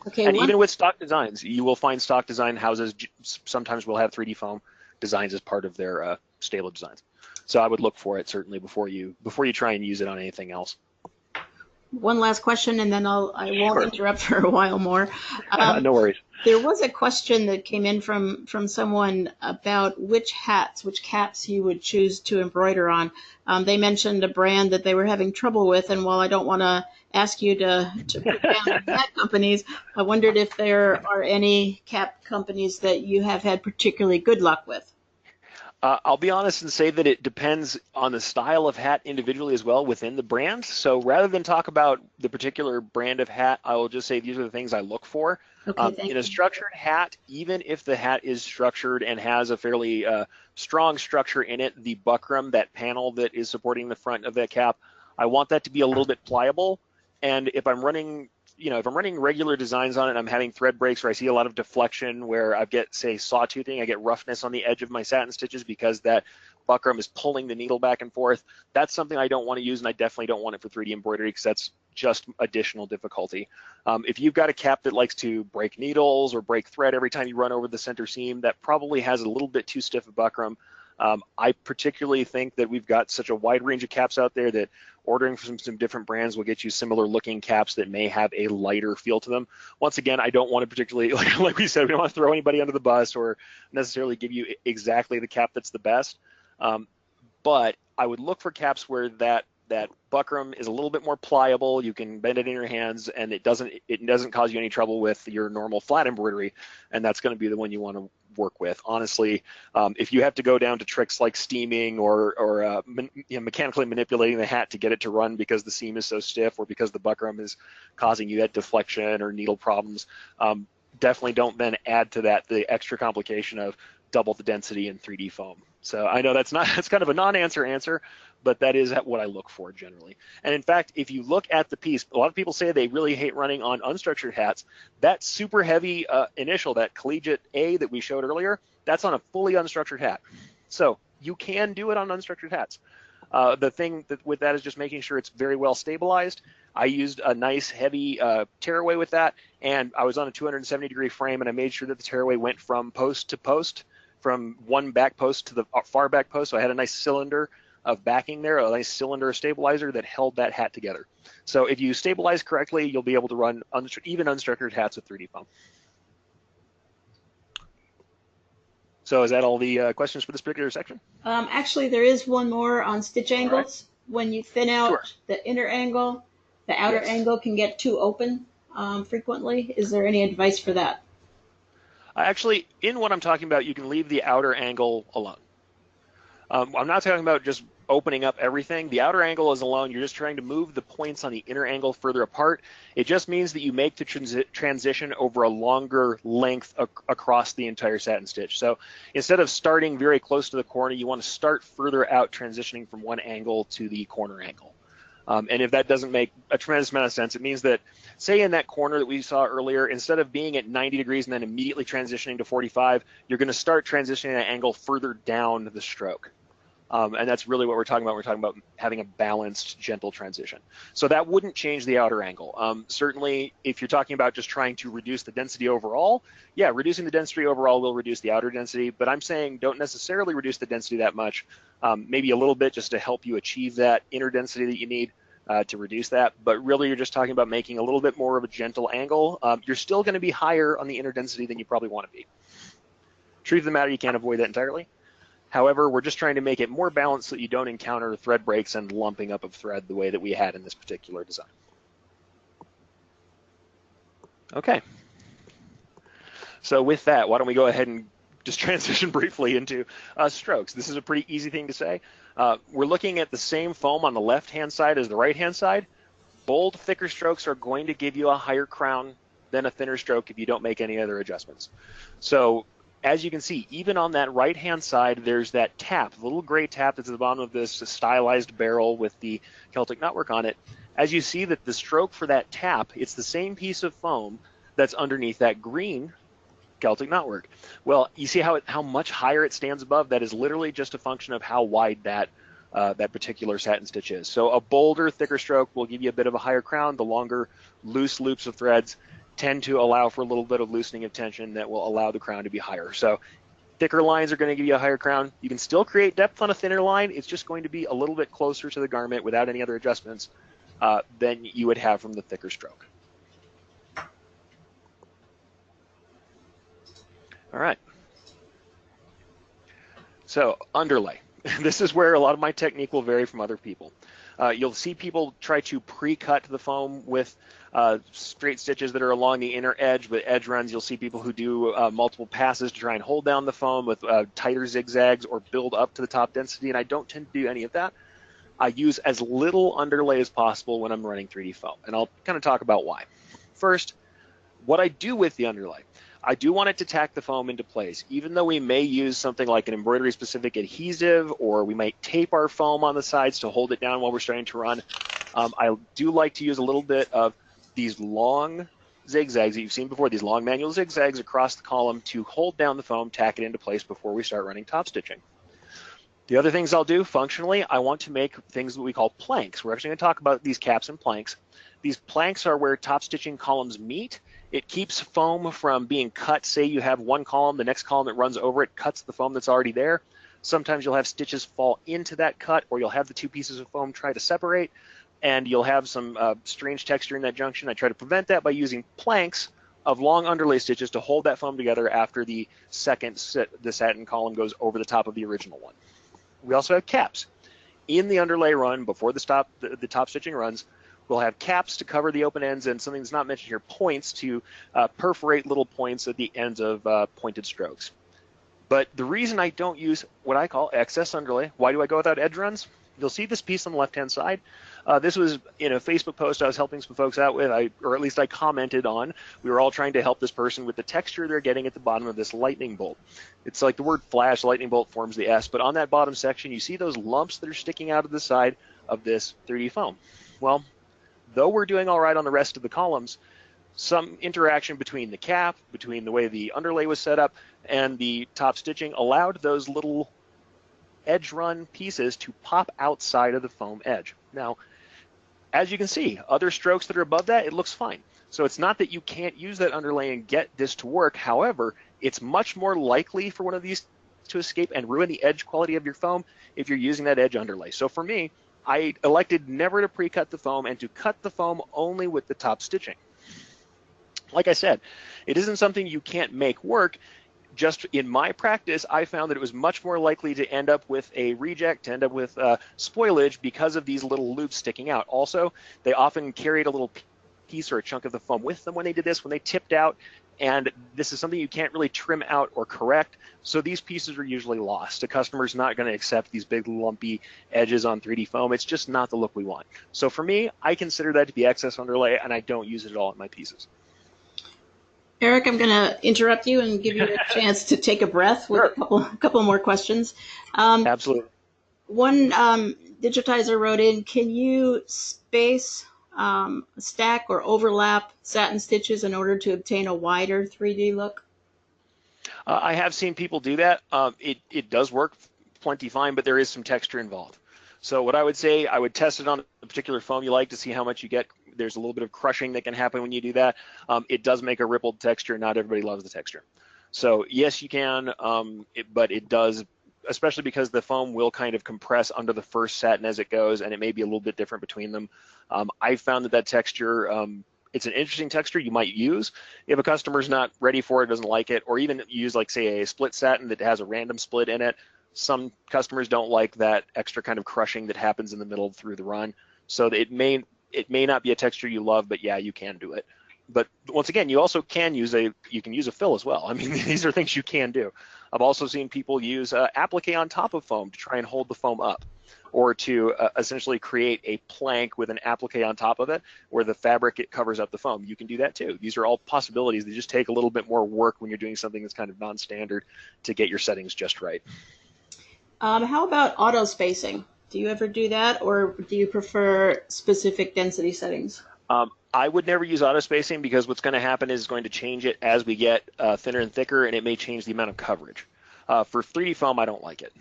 Speaker 2: Okay,
Speaker 3: And even with stock designs, you will find stock design houses sometimes will have 3D foam designs as part of their stable designs. So I would look for it certainly before you try and use it on anything else.
Speaker 2: one last question, and then I won't
Speaker 3: Sure.
Speaker 2: interrupt for a while more.
Speaker 3: No worries.
Speaker 2: There was a question that came in from someone about which caps you would choose to embroider on. They mentioned a brand that they were having trouble with, and while I don't want to ask you to put down hat companies, I wondered if there are any cap companies that you have had particularly good luck with.
Speaker 3: I'll be honest and say that it depends on the style of hat individually as well within the brand. So rather than talk about the particular brand of hat, I will just say these are the things I look for.
Speaker 2: Okay, thank
Speaker 3: In a
Speaker 2: you.
Speaker 3: structured hat, even if the hat is structured and has a fairly strong structure in it, the buckram, that panel that is supporting the front of that cap, I want that to be a little bit pliable. And if I'm running regular designs on it, I'm having thread breaks where I see a lot of deflection, where I get, say, sawtoothing, I get roughness on the edge of my satin stitches because that buckram is pulling the needle back and forth. That's something I don't want to use, and I definitely don't want it for 3D embroidery because that's just additional difficulty. If you've got a cap that likes to break needles or break thread every time you run over the center seam, that probably has a little bit too stiff a buckram. I particularly think that we've got such a wide range of caps out there that ordering from some different brands will get you similar looking caps that may have a lighter feel to them. Once again, I don't want to particularly, like we said, we don't want to throw anybody under the bus or necessarily give you exactly the cap that's the best. But I would look for caps where that buckram is a little bit more pliable. You can bend it in your hands, and it doesn't cause you any trouble with your normal flat embroidery, and that's going to be the one you want to work with. Honestly, if you have to go down to tricks like steaming or mechanically manipulating the hat to get it to run because the seam is so stiff or because the buckram is causing you that deflection or needle problems, definitely don't then add to that the extra complication of double the density in 3D foam. So I know that's kind of a non-answer, but that is what I look for generally. And in fact, if you look at the piece, a lot of people say they really hate running on unstructured hats. That super heavy initial, that collegiate A that we showed earlier, that's on a fully unstructured hat. So you can do it on unstructured hats. The thing with that is just making sure it's very well stabilized. I used a nice heavy tearaway with that, and I was on a 270-degree frame, and I made sure that the tearaway went from post to post, from one back post to the far back post. So I had a nice cylinder of backing there, a nice cylinder stabilizer that held that hat together. So if you stabilize correctly, you'll be able to run even unstructured hats with 3D foam. So is that all the questions for this particular section?
Speaker 2: Actually, there is one more on stitch angles. Right. When you thin out
Speaker 3: Sure.
Speaker 2: the inner angle, the outer angle can get too open frequently. Is there any advice for that?
Speaker 3: Actually, in what I'm talking about, you can leave the outer angle alone. I'm not talking about just opening up everything. The outer angle is alone. You're just trying to move the points on the inner angle further apart. It just means that you make the transition over a longer length across the entire satin stitch. So instead of starting very close to the corner, you want to start further out, transitioning from one angle to the corner angle. And if that doesn't make a tremendous amount of sense, it means that, say in that corner that we saw earlier, instead of being at 90 degrees and then immediately transitioning to 45, you're going to start transitioning that angle further down the stroke. And that's really what we're talking about. We're talking about having a balanced, gentle transition. So that wouldn't change the outer angle. Certainly, if you're talking about just trying to reduce the density overall, yeah, reducing the density overall will reduce the outer density. But I'm saying don't necessarily reduce the density that much, maybe a little bit just to help you achieve that inner density that you need to reduce that. But really, you're just talking about making a little bit more of a gentle angle. You're still going to be higher on the inner density than you probably want to be. Truth of the matter, you can't avoid that entirely. However, we're just trying to make it more balanced so that you don't encounter thread breaks and lumping up of thread the way that we had in this particular design. Okay. So with that, why don't we go ahead and just transition briefly into strokes. This is a pretty easy thing to say. We're looking at the same foam on the left-hand side as the right-hand side. Bold, thicker strokes are going to give you a higher crown than a thinner stroke if you don't make any other adjustments. So as you can see, even on that right-hand side, there's that tap, the little gray tap that's at the bottom of this stylized barrel with the Celtic knotwork on it. As you see that the stroke for that tap, it's the same piece of foam that's underneath that green Celtic knotwork. Well, you see how much higher it stands above? That is literally just a function of how wide that particular satin stitch is. So a bolder, thicker stroke will give you a bit of a higher crown. The longer, loose loops of threads tend to allow for a little bit of loosening of tension that will allow the crown to be higher. So thicker lines are going to give you a higher crown. You can still create depth on a thinner line. It's just going to be a little bit closer to the garment without any other adjustments than you would have from the thicker stroke. All right. So underlay. This is where a lot of my technique will vary from other people. You'll see people try to pre-cut the foam with straight stitches that are along the inner edge with edge runs. You'll see people who do multiple passes to try and hold down the foam with tighter zigzags or build up to the top density, and I don't tend to do any of that. I use as little underlay as possible when I'm running 3D foam, and I'll kind of talk about why. First, what I do with the underlay. I do want it to tack the foam into place. Even though we may use something like an embroidery-specific adhesive, or we might tape our foam on the sides to hold it down while we're starting to run, I do like to use a little bit of these long zigzags that you've seen before, these long manual zigzags across the column to hold down the foam, tack it into place before we start running top stitching. The other things I'll do functionally, I want to make things that we call planks. We're actually going to talk about these caps and planks. These planks are where top stitching columns meet. It keeps foam from being cut. Say you have one column, the next column that runs over it cuts the foam that's already there. Sometimes you'll have stitches fall into that cut, or you'll have the two pieces of foam try to separate, and you'll have some strange texture in that junction. I try to prevent that by using planks of long underlay stitches to hold that foam together after the satin column goes over the top of the original one. We also have caps. In the underlay run, before the top stitching runs, we'll have caps to cover the open ends and something that's not mentioned here, points to perforate little points at the ends of pointed strokes. But the reason I don't use what I call excess underlay, why do I go without edge runs? You'll see this piece on the left-hand side. This was in a Facebook post I was helping some folks out with, or at least I commented on. We were all trying to help this person with the texture they're getting at the bottom of this lightning bolt. It's like the word flash, lightning bolt forms the S, but on that bottom section, you see those lumps that are sticking out of the side of this 3D foam. Well, though we're doing all right on the rest of the columns, some interaction between the cap, between the way the underlay was set up, and the top stitching allowed those little edge run pieces to pop outside of the foam edge. Now, as you can see, other strokes that are above that, it looks fine. So it's not that you can't use that underlay and get this to work. However, it's much more likely for one of these to escape and ruin the edge quality of your foam if you're using that edge underlay. So for me, I elected never to pre-cut the foam and to cut the foam only with the top stitching. Like I said, it isn't something you can't make work. Just in my practice, I found that it was much more likely to end up with a reject, to end up with spoilage because of these little loops sticking out. Also, they often carried a little piece or a chunk of the foam with them when they did this, when they tipped out, and this is something you can't really trim out or correct, so these pieces are usually lost. The customer's not going to accept these big lumpy edges on 3D foam. It's just not the look we want. So for me, I consider that to be excess underlay, and I don't use it at all in my pieces.
Speaker 2: Eric, I'm going to interrupt you and give you a chance to take a breath with
Speaker 3: Sure.
Speaker 2: a couple more questions.
Speaker 3: Absolutely.
Speaker 2: One digitizer wrote in, can you space, stack, or overlap satin stitches in order to obtain a wider 3D look?
Speaker 3: I have seen people do that. It does work plenty fine, but there is some texture involved. So what I would say, I would test it on a particular foam you like to see how much you get. There's a little bit of crushing that can happen when you do that. It does make a rippled texture. Not everybody loves the texture. So yes, you can, but it does, especially because the foam will kind of compress under the first satin as it goes, and it may be a little bit different between them. I found that texture it's an interesting texture you might use. If a customer's not ready for it, doesn't like it, or even use like say a split satin that has a random split in it. Some customers don't like that extra kind of crushing that happens in the middle through the run. So it may not be a texture you love, but yeah, you can do it. But once again, you also can use a fill as well. I mean, these are things you can do. I've also seen people use applique on top of foam to try and hold the foam up, or to essentially create a plank with an applique on top of it where the fabric, it covers up the foam. You can do that too. These are all possibilities. They just take a little bit more work when you're doing something that's kind of non-standard to get your settings just right.
Speaker 2: How about auto spacing? Do you ever do that, or do you prefer specific density settings?
Speaker 3: I would never use auto spacing, because what's going to happen is it's going to change it as we get thinner and thicker, and it may change the amount of coverage. For 3D foam, I don't like it.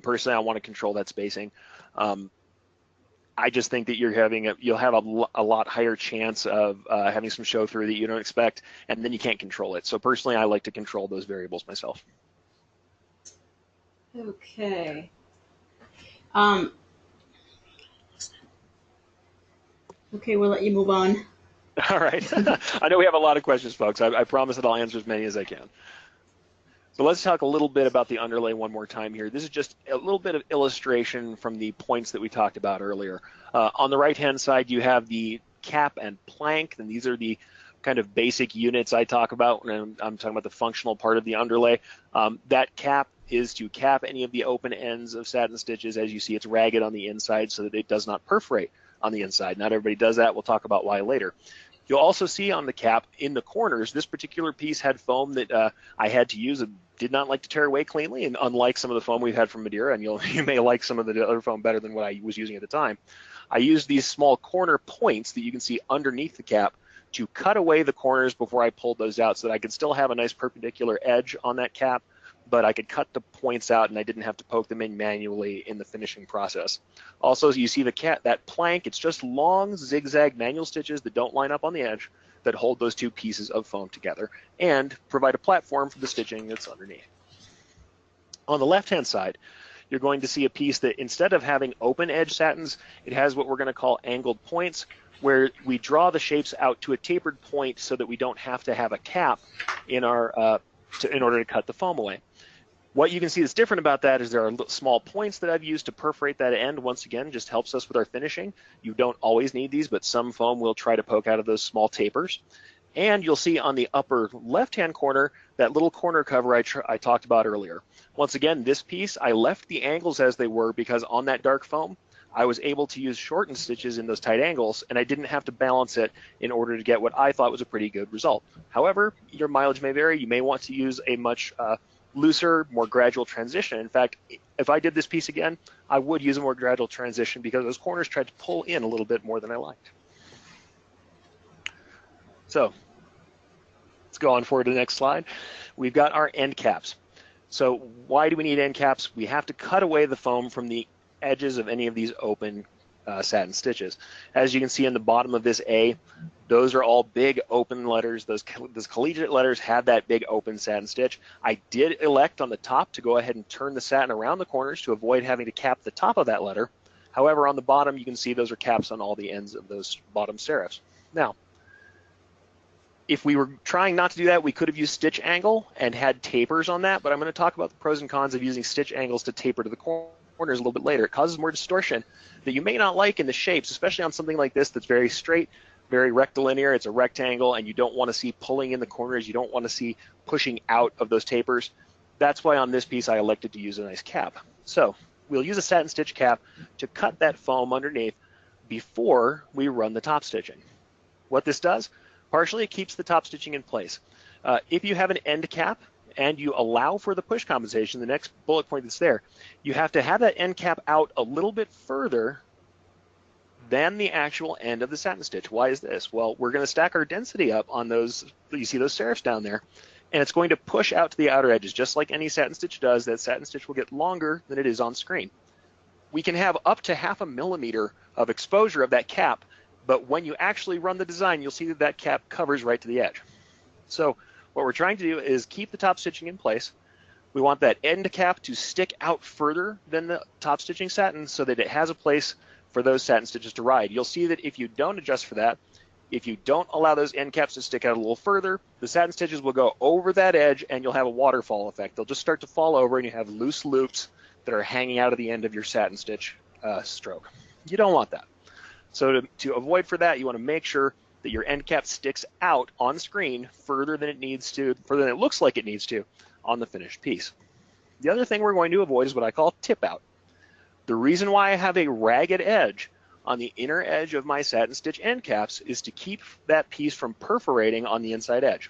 Speaker 3: Personally, I want to control that spacing. I just think that you'll have a lot higher chance of having some show through that you don't expect, and then you can't control it. So personally, I like to control those variables myself.
Speaker 2: Okay. Okay, we'll let you move on.
Speaker 3: All right. I know we have a lot of questions, folks. I promise that I'll answer as many as I can. So let's talk a little bit about the underlay one more time here. This is just a little bit of illustration from the points that we talked about earlier. On the right-hand side, you have the cap and plank, and these are the kind of basic units I talk about when I'm talking about the functional part of the underlay. That cap is to cap any of the open ends of satin stitches. As you see, it's ragged on the inside so that it does not perforate on the inside. Not everybody does that. We'll talk about why later. You'll also see on the cap in the corners, this particular piece had foam that I had to use. It did not like to tear away cleanly, and unlike some of the foam we've had from Madeira, and you may like some of the other foam better than what I was using at the time, I used these small corner points that you can see underneath the cap to cut away the corners before I pulled those out, so that I could still have a nice perpendicular edge on that cap, but I could cut the points out and I didn't have to poke them in manually in the finishing process. Also, you see that plank, it's just long zigzag manual stitches that don't line up on the edge that hold those two pieces of foam together and provide a platform for the stitching that's underneath. On the left-hand side, you're going to see a piece that instead of having open edge satins, it has what we're going to call angled points, where we draw the shapes out to a tapered point so that we don't have to have a cap in order to cut the foam away. What you can see that's different about that is there are small points that I've used to perforate that end. Once again, just helps us with our finishing. You don't always need these, but some foam will try to poke out of those small tapers. And you'll see on the upper left-hand corner that little corner cover I talked about earlier. Once again, this piece, I left the angles as they were because on that dark foam, I was able to use shortened stitches in those tight angles, and I didn't have to balance it in order to get what I thought was a pretty good result. However, your mileage may vary. You may want to use a much looser, more gradual transition. In fact, if I did this piece again, I would use a more gradual transition because those corners tried to pull in a little bit more than I liked. So let's go on forward to the next slide. We've got our end caps. So why do we need end caps? We have to cut away the foam from the edges of any of these open satin stitches. As you can see in the bottom of this A, those are all big open letters. Those collegiate letters had that big open satin stitch. I did elect on the top to go ahead and turn the satin around the corners to avoid having to cap the top of that letter. However, on the bottom, you can see those are caps on all the ends of those bottom serifs. Now, if we were trying not to do that, we could have used stitch angle and had tapers on that, but I'm going to talk about the pros and cons of using stitch angles to taper to the corners a little bit later. It causes more distortion that you may not like in the shapes, especially on something like this that's very straight, very rectilinear. It's a rectangle, and you don't want to see pulling in the corners. You don't want to see pushing out of those tapers. That's why on this piece I elected to use a nice cap. So we'll use a satin stitch cap to cut that foam underneath before we run the top stitching. What this does, partially it keeps the top stitching in place. If you have an end cap and you allow for the push compensation, the next bullet point that's there, you have to have that end cap out a little bit further than the actual end of the satin stitch. Why is this? Well, we're going to stack our density up on those, you see those serifs down there, and it's going to push out to the outer edges, just like any satin stitch does. That satin stitch will get longer than it is on screen. We can have up to 0.5 millimeter of exposure of that cap, but when you actually run the design, you'll see that that cap covers right to the edge. So what we're trying to do is keep the top stitching in place. We want that end cap to stick out further than the top stitching satin so that it has a place for those satin stitches to ride. You'll see that if you don't adjust for that, If you don't allow those end caps to stick out a little further, the satin stitches will go over that edge and you'll have a waterfall effect. They'll just start to fall over and you have loose loops that are hanging out of the end of your satin stitch stroke. You don't want that. So to avoid for that, you want to make sure that your end cap sticks out on screen further than it needs to, further than it looks like it needs to on the finished piece. The other thing we're going to avoid is what I call tip out. The reason why I have a ragged edge on the inner edge of my satin stitch end caps is to keep that piece from perforating on the inside edge.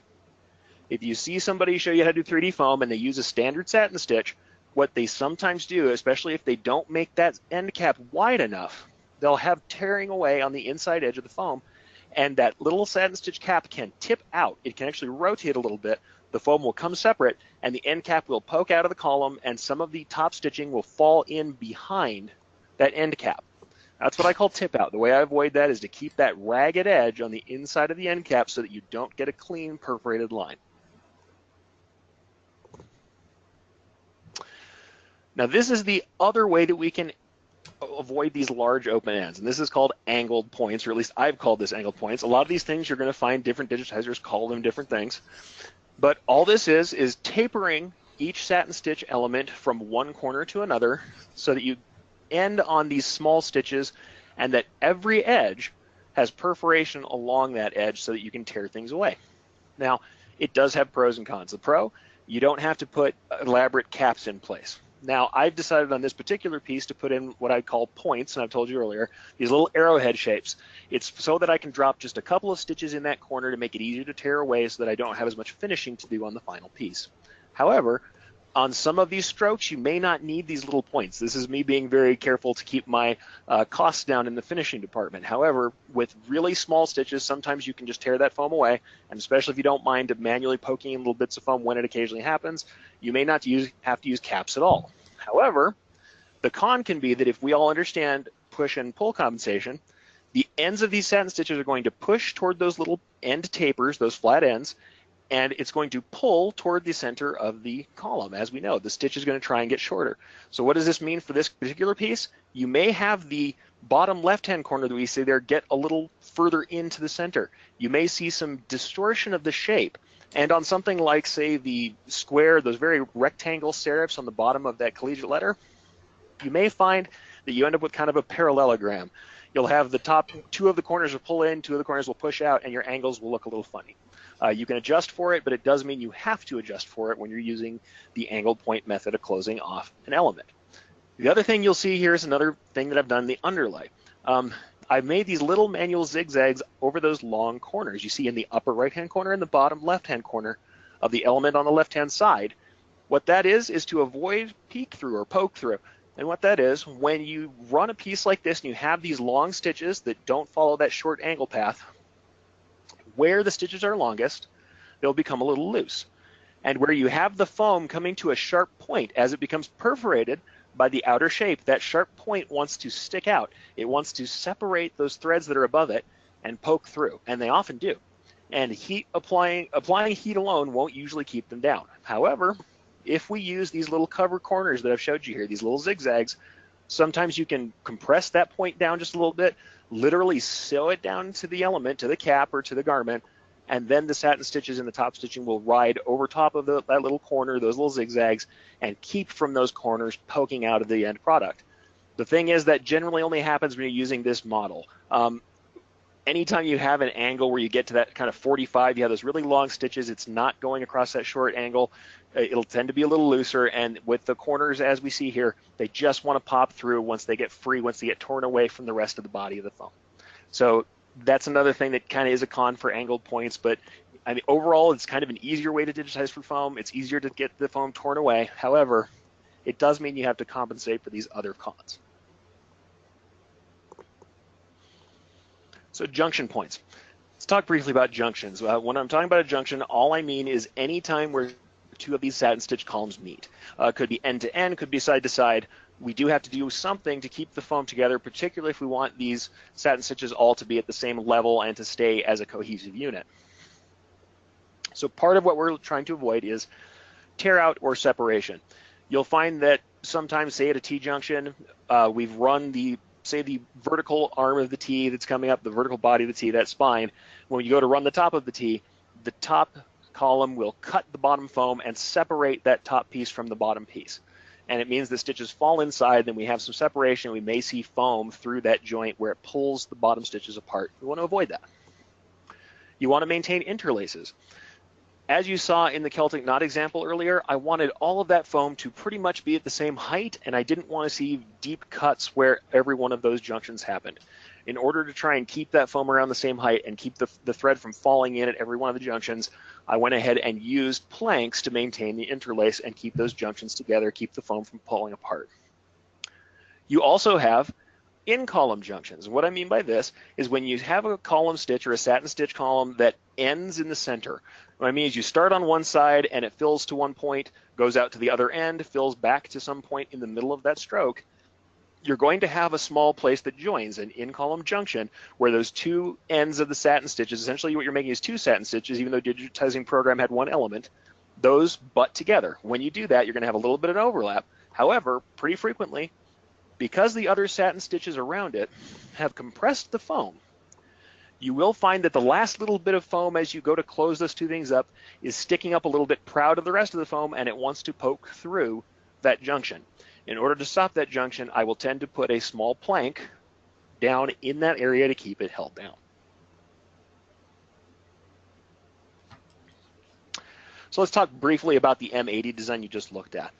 Speaker 3: If you see somebody show you how to do 3D foam and they use a standard satin stitch, what they sometimes do, especially if they don't make that end cap wide enough, they'll have tearing away on the inside edge of the foam, and that little satin stitch cap can tip out. It can actually rotate a little bit. The foam will come separate, and the end cap will poke out of the column, and some of the top stitching will fall in behind that end cap. That's what I call tip out. The way I avoid that is to keep that ragged edge on the inside of the end cap so that you don't get a clean perforated line. Now this is the other way that we can avoid these large open ends, and this is called angled points, or at least I've called this angled points. A lot of these things you're going to find different digitizers call them different things, but all this is tapering each satin stitch element from one corner to another so that you end on these small stitches and that every edge has perforation along that edge so that you can tear things away. Now, it does have pros and cons. The pro, you don't have to put elaborate caps in place. Now, I've decided on this particular piece to put in what I call points, and I've told you earlier, these little arrowhead shapes. It's so that I can drop just a couple of stitches in that corner to make it easier to tear away so that I don't have as much finishing to do on the final piece. However, on some of these strokes, you may not need these little points. This is me being very careful to keep my costs down in the finishing department. However, with really small stitches, sometimes you can just tear that foam away, and especially if you don't mind manually poking in little bits of foam when it occasionally happens, you may not have to use caps at all. However, the con can be that if we all understand push and pull compensation, the ends of these satin stitches are going to push toward those little end tapers, those flat ends, and it's going to pull toward the center of the column. As we know, the stitch is going to try and get shorter. So what does this mean for this particular piece? You may have the bottom left-hand corner that we see there get a little further into the center. You may see some distortion of the shape. And on something like, say, the square, those very rectangle serifs on the bottom of that collegiate letter, you may find that you end up with kind of a parallelogram. You'll have the top two of the corners will pull in, two of the corners will push out, and your angles will look a little funny. You can adjust for it, but it does mean you have to adjust for it when you're using the angled point method of closing off an element. The other thing you'll see here is another thing that I've done, the underlay. I've made these little manual zigzags over those long corners. You see in the upper right-hand corner and the bottom left-hand corner of the element on the left-hand side. What that is to avoid peek through or poke through. And what that is, when you run a piece like this and you have these long stitches that don't follow that short angle path, where the stitches are longest, they'll become a little loose. And where you have the foam coming to a sharp point as it becomes perforated by the outer shape, that sharp point wants to stick out. It wants to separate those threads that are above it and poke through, and they often do. And applying heat alone won't usually keep them down. However, if we use these little cover corners that I've showed you here, these little zigzags, sometimes you can compress that point down just a little bit, literally sew it down to the element, to the cap or to the garment, and then the satin stitches and the top stitching will ride over top of that little corner, those little zigzags, and keep from those corners poking out of the end product. The thing is that generally only happens when you're using this model. Anytime you have an angle where you get to that kind of 45, you have those really long stitches, it's not going across that short angle, it'll tend to be a little looser, and with the corners as we see here, they just want to pop through once they get free, once they get torn away from the rest of the body of the foam. So that's another thing that kind of is a con for angled points, but I mean, overall, it's kind of an easier way to digitize for foam. It's easier to get the foam torn away. However, it does mean you have to compensate for these other cons. So junction points. Let's talk briefly about junctions. When I'm talking about a junction, all I mean is any time where two of these satin stitch columns meet. Could be end to end, could be side to side. We do have to do something to keep the foam together, particularly if we want these satin stitches all to be at the same level and to stay as a cohesive unit. So part of what we're trying to avoid is tear out or separation. You'll find that sometimes, say at a T-junction, we've run the say the vertical arm of the T that's coming up, the vertical body of the T, that spine, when you go to run the top of the T, the top column will cut the bottom foam and separate that top piece from the bottom piece. And it means the stitches fall inside, then we have some separation. We may see foam through that joint where it pulls the bottom stitches apart. We want to avoid that. You want to maintain interlaces. As you saw in the Celtic knot example earlier, I wanted all of that foam to pretty much be at the same height, and I didn't want to see deep cuts where every one of those junctions happened. In order to try and keep that foam around the same height and keep the thread from falling in at every one of the junctions, I went ahead and used planks to maintain the interlace and keep those junctions together, keep the foam from pulling apart. You also have in-column junctions. What I mean by this is when you have a column stitch or a satin stitch column that ends in the center. What I mean is you start on one side and it fills to one point, goes out to the other end, fills back to some point in the middle of that stroke. You're going to have a small place that joins an in-column junction where those two ends of the satin stitches, essentially what you're making is two satin stitches, even though digitizing program had one element, those butt together. When you do that, you're going to have a little bit of overlap. However, pretty frequently, because the other satin stitches around it have compressed the foam, you will find that the last little bit of foam as you go to close those two things up is sticking up a little bit proud of the rest of the foam, and it wants to poke through that junction. In order to stop that junction, I will tend to put a small plank down in that area to keep it held down. So let's talk briefly about the M80 design you just looked at.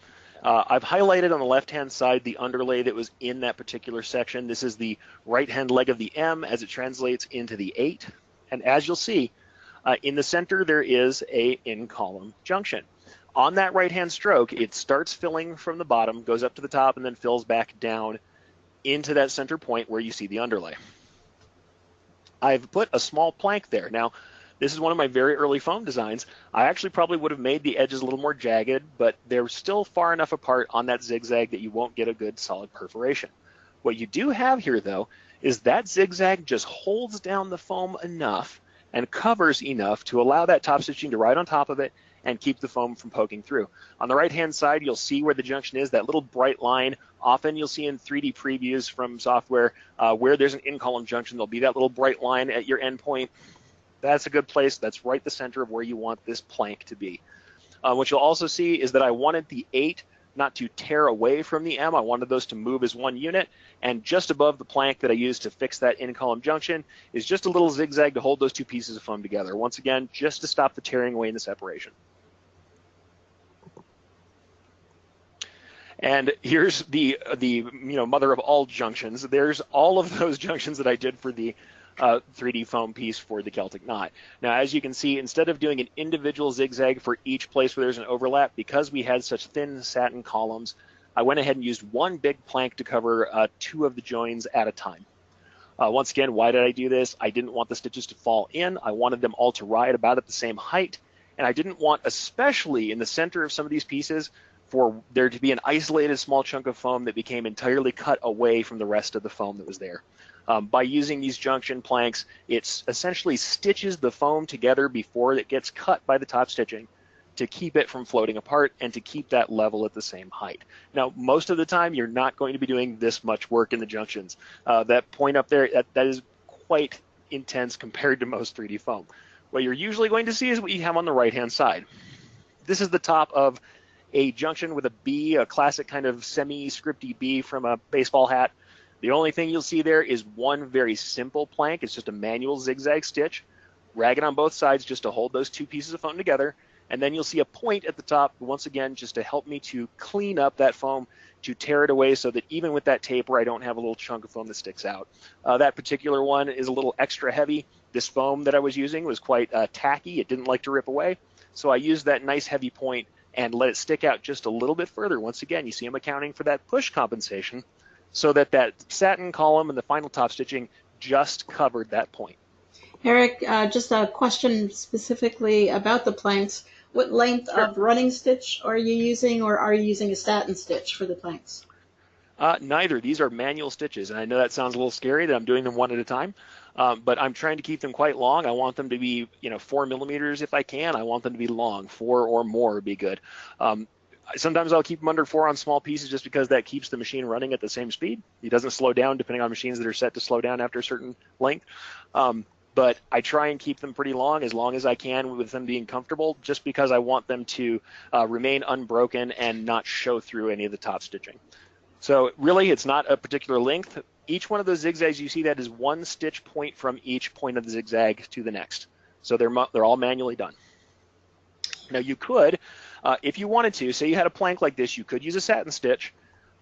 Speaker 3: I've highlighted on the left-hand side the underlay that was in that particular section. This is the right-hand leg of the M as it translates into the 8. And as you'll see, in the center there is a in-column junction. On that right-hand stroke, it starts filling from the bottom, goes up to the top, and then fills back down into that center point where you see the underlay. I've put a small plank there. Now, this is one of my very early foam designs. I actually probably would have made the edges a little more jagged, but they're still far enough apart on that zigzag that you won't get a good solid perforation. What you do have here, though, is that zigzag just holds down the foam enough and covers enough to allow that top stitching to ride on top of it and keep the foam from poking through. On the right-hand side, you'll see where the junction is, that little bright line. Often you'll see in 3D previews from software where there's an in-column junction, there'll be that little bright line at your endpoint. That's a good place. That's right the center of where you want this plank to be. What you'll also see is that I wanted the 8 not to tear away from the M. I wanted those to move as one unit. And just above the plank that I used to fix that in-column junction is just a little zigzag to hold those two pieces of foam together. Once again, just to stop the tearing away in the separation. And here's the mother of all junctions. There's all of those junctions that I did for the 3D foam piece for the Celtic knot. Now, as you can see, instead of doing an individual zigzag for each place where there's an overlap, because we had such thin satin columns, I went ahead and used one big plank to cover 2 of the joins at a time. Once again, why did I do this? I didn't want the stitches to fall in. I wanted them all to ride about at the same height, and I didn't want, especially in the center of some of these pieces, for there to be an isolated small chunk of foam that became entirely cut away from the rest of the foam that was there. By using these junction planks, it essentially stitches the foam together before it gets cut by the top stitching to keep it from floating apart and to keep that level at the same height. Now, most of the time, you're not going to be doing this much work in the junctions. That point up there, that is quite intense compared to most 3D foam. What you're usually going to see is what you have on the right-hand side. This is the top of a junction with a B, a classic kind of semi-scripty B from a baseball hat. The only thing you'll see there is one very simple plank. It's just a manual zigzag stitch, ragged on both sides just to hold those 2 pieces of foam together. And then you'll see a point at the top, once again, just to help me to clean up that foam, to tear it away so that even with that taper, I don't have a little chunk of foam that sticks out. That particular one is a little extra heavy. This foam that I was using was quite tacky. It didn't like to rip away. So I used that nice heavy point and let it stick out just a little bit further. Once again, you see I'm accounting for that push compensation so that that satin column and the final top stitching just covered that point.
Speaker 2: Eric, just a question specifically about the planks. What length of running stitch are you using, or are you using a satin stitch for the planks?
Speaker 3: Neither. These are manual stitches, and I know that sounds a little scary that I'm doing them one at a time, but I'm trying to keep them quite long. I want them to be, 4 millimeters if I can. I want them to be long. 4 or more would be good. Sometimes I'll keep them under 4 on small pieces just because that keeps the machine running at the same speed. He doesn't slow down depending on machines that are set to slow down after a certain length. But I try and keep them pretty long as I can with them being comfortable, just because I want them to remain unbroken and not show through any of the top stitching. So really, it's not a particular length. Each one of those zigzags you see, that is 1 stitch point from each point of the zigzag to the next. So they're all manually done. Now you could, if you wanted to, say you had a plank like this, you could use a satin stitch,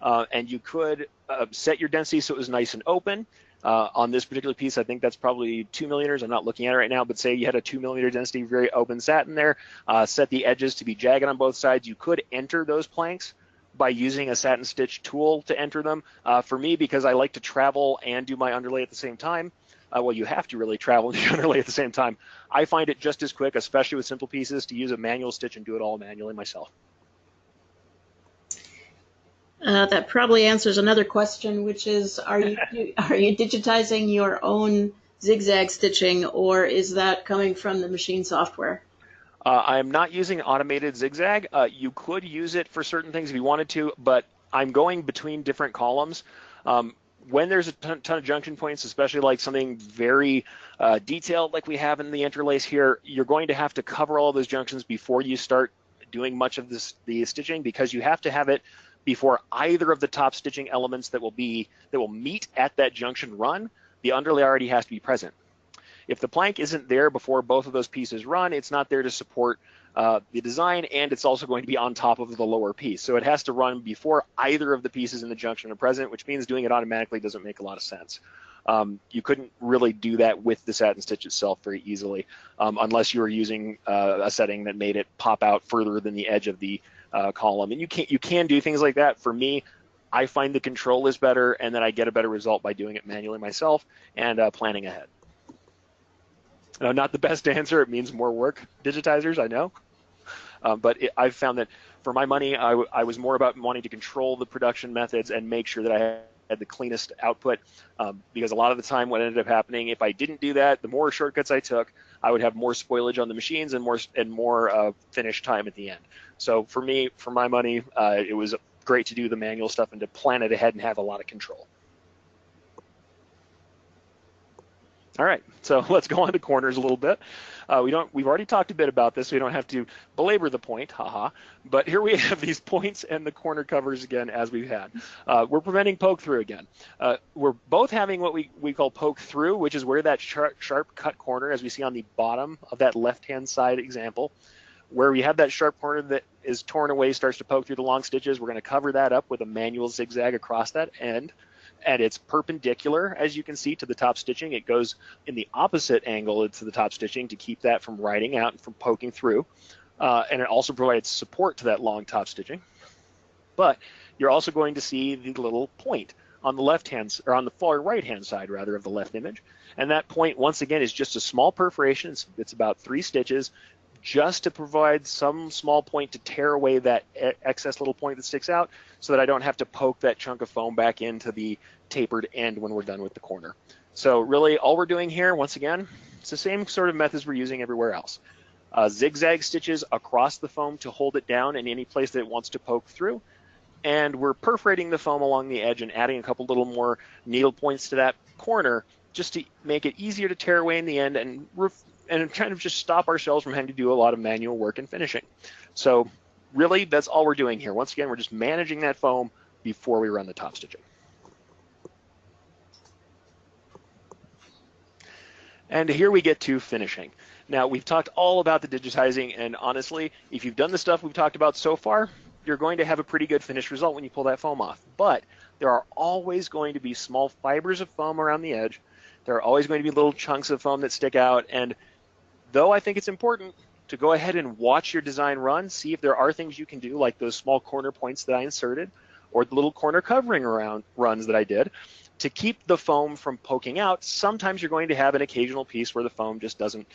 Speaker 3: and you could set your density so it was nice and open. On this particular piece, I think that's probably 2 millimeters. I'm not looking at it right now, but say you had a 2 millimeter density, very open satin there, set the edges to be jagged on both sides. You could enter those planks by using a satin stitch tool to enter them. For me, because I like to travel and do my underlay at the same time, well, you have to really travel and do underlay at the same time. I find it just as quick, especially with simple pieces, to use a manual stitch and do it all manually myself.
Speaker 2: That probably answers another question, which is, are you digitizing your own zigzag stitching, or is that coming from the machine software?
Speaker 3: I am not using automated zigzag. You could use it for certain things if you wanted to, but I'm going between different columns. When there's a ton of junction points, especially like something very detailed like we have in the Interlace here, you're going to have to cover all those junctions before you start doing much of the stitching, because you have to have it before either of the top stitching elements that will meet at that junction run. The underlay already has to be present. If the plank isn't there before both of those pieces run, it's not there to support the design, and it's also going to be on top of the lower piece. So it has to run before either of the pieces in the junction are present, which means doing it automatically doesn't make a lot of sense. You couldn't really do that with the satin stitch itself very easily, unless you were using a setting that made it pop out further than the edge of the column. And you can do things like that. For me, I find the control is better, and then I get a better result by doing it manually myself and planning ahead. Not the best answer. It means more work, digitizers, I know. But I've found that for my money, I was more about wanting to control the production methods and make sure that I had the cleanest output, because a lot of the time what ended up happening, if I didn't do that, the more shortcuts I took, I would have more spoilage on the machines and more finish time at the end. So for me, for my money, it was great to do the manual stuff and to plan it ahead and have a lot of control. All right, so let's go on to corners a little bit. We've already talked a bit about this, so we don't have to belabor the point, haha. But here we have these points and the corner covers again, as we've had. We're preventing poke through again. We're both having what we call poke through, which is where that sharp cut corner, as we see on the bottom of that left-hand side example, where we have that sharp corner that is torn away, starts to poke through the long stitches. We're going to cover that up with a manual zigzag across that end. And it's perpendicular, as you can see, to the top stitching. It goes in the opposite angle to the top stitching to keep that from riding out and from poking through. And it also provides support to that long top stitching. But you're also going to see the little point on the left-hand, or on the far right-hand side, rather, of the left image. And that point, once again, is just a small perforation. It's about 3 stitches, just to provide some small point to tear away that excess little point that sticks out, so that I don't have to poke that chunk of foam back into the tapered end when we're done with the corner. So really all we're doing here, once again, it's the same sort of methods we're using everywhere else. Zigzag stitches across the foam to hold it down in any place that it wants to poke through. And we're perforating the foam along the edge and adding a couple little more needle points to that corner just to make it easier to tear away in the end and kind of just stop ourselves from having to do a lot of manual work and finishing. So really, that's all we're doing here. Once again, we're just managing that foam before we run the top stitching. And here we get to finishing. Now, we've talked all about the digitizing, and honestly, if you've done the stuff we've talked about so far, you're going to have a pretty good finished result when you pull that foam off. But there are always going to be small fibers of foam around the edge. There are always going to be little chunks of foam that stick out, and though I think it's important to go ahead and watch your design run, see if there are things you can do, like those small corner points that I inserted, or the little corner covering around runs that I did, to keep the foam from poking out. Sometimes you're going to have an occasional piece where the foam just doesn't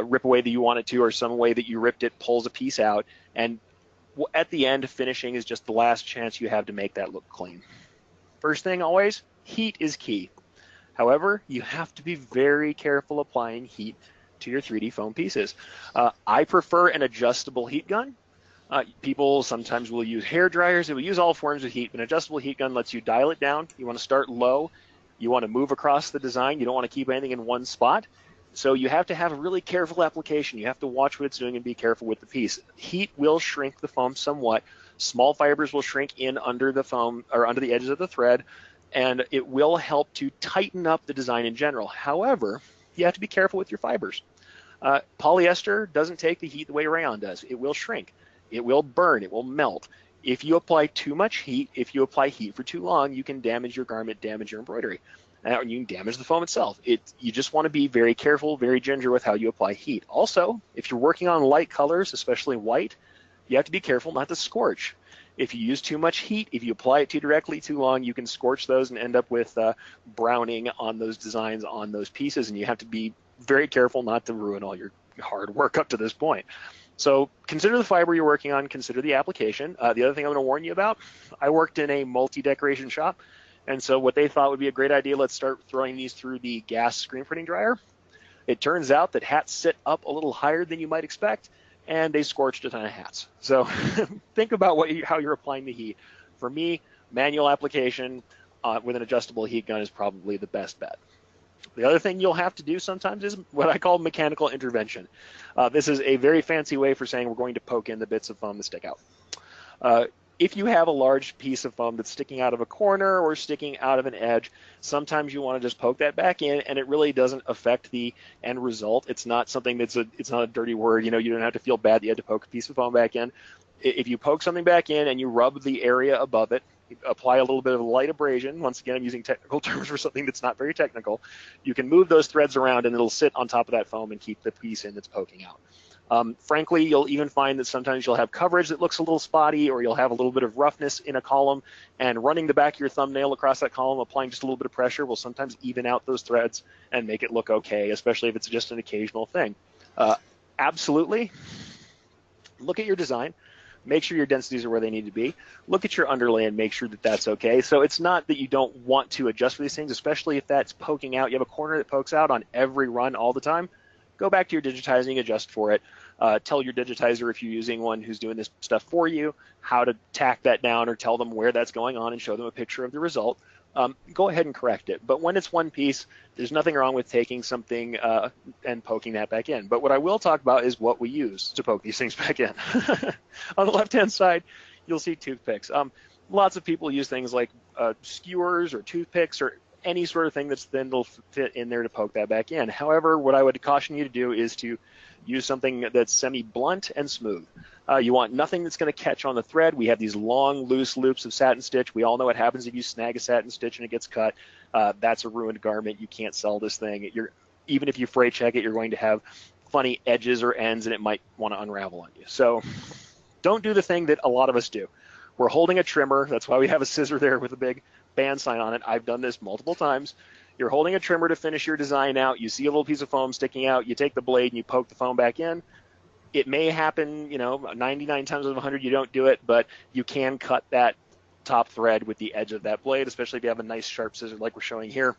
Speaker 3: rip away that you want it to, or some way that you ripped it pulls a piece out, and at the end, finishing is just the last chance you have to make that look clean. First thing always, heat is key. However, you have to be very careful applying heat to your 3D foam pieces. I prefer an adjustable heat gun. People sometimes will use hair dryers. It will use all forms of heat. An adjustable heat gun lets you dial it down. You want to start low. You want to move across the design. You don't want to keep anything in one spot. So you have to have a really careful application. You have to watch what it's doing and be careful with the piece. Heat will shrink the foam somewhat. Small fibers will shrink in under the foam or under the edges of the thread, and it will help to tighten up the design in general. However, you have to be careful with your fibers. Polyester doesn't take the heat the way rayon does. It will shrink. It will burn. It will melt. If you apply too much heat, if you apply heat for too long, you can damage your garment, damage your embroidery. And you can damage the foam itself. You just want to be very careful, very ginger with how you apply heat. Also, if you're working on light colors, especially white, you have to be careful not to scorch. If you use too much heat, if you apply it too directly too long, you can scorch those and end up with browning on those designs on those pieces, and you have to be very careful not to ruin all your hard work up to this point. So consider the fiber you're working on, consider the application. The other thing I'm going to warn you about, I worked in a multi-decoration shop, and so what they thought would be a great idea, let's start throwing these through the gas screen printing dryer. It turns out that hats sit up a little higher than you might expect, and they scorched a ton of hats. So think about how you're applying the heat. For me, manual application with an adjustable heat gun is probably the best bet. The other thing you'll have to do sometimes is what I call mechanical intervention. This is a very fancy way for saying we're going to poke in the bits of foam that stick out. If you have a large piece of foam that's sticking out of a corner or sticking out of an edge, sometimes you want to just poke that back in, and it really doesn't affect the end result. It's not something it's not a dirty word. You don't have to feel bad that you had to poke a piece of foam back in. If you poke something back in and you rub the area above it, apply a little bit of light abrasion. Once again, I'm using technical terms for something that's not very technical. You can move those threads around and it'll sit on top of that foam and keep the piece in that's poking out. Frankly, you'll even find that sometimes you'll have coverage that looks a little spotty, or you'll have a little bit of roughness in a column, and running the back of your thumbnail across that column, applying just a little bit of pressure will sometimes even out those threads and make it look okay, especially if it's just an occasional thing. Absolutely, look at your design. Make sure your densities are where they need to be. Look at your underlay and make sure that that's okay. So it's not that you don't want to adjust for these things, especially if that's poking out. You have a corner that pokes out on every run all the time. Go back to your digitizing, adjust for it. Tell your digitizer, if you're using one who's doing this stuff for you, how to tack that down, or tell them where that's going on and show them a picture of the result. Go ahead and correct it. But when it's one piece, there's nothing wrong with taking something and poking that back in. But what I will talk about is what we use to poke these things back in. On the left-hand side, you'll see toothpicks. Lots of people use things like skewers or toothpicks or any sort of thing that's thin that'll fit in there to poke that back in. However, what I would caution you to do is to use something that's semi-blunt and smooth. You want nothing that's going to catch on the thread. We have these long, loose loops of satin stitch. We all know what happens if you snag a satin stitch and it gets cut. That's a ruined garment. You can't sell this thing. Even if you freight check it, you're going to have funny edges or ends, and it might want to unravel on you. So don't do the thing that a lot of us do. We're holding a trimmer. That's why we have a scissor there with a big band sign on it. I've done this multiple times. You're holding a trimmer to finish your design out. You see a little piece of foam sticking out. You take the blade and you poke the foam back in. It may happen, 99 times out of 100 you don't do it, but you can cut that top thread with the edge of that blade, especially if you have a nice sharp scissor like we're showing here.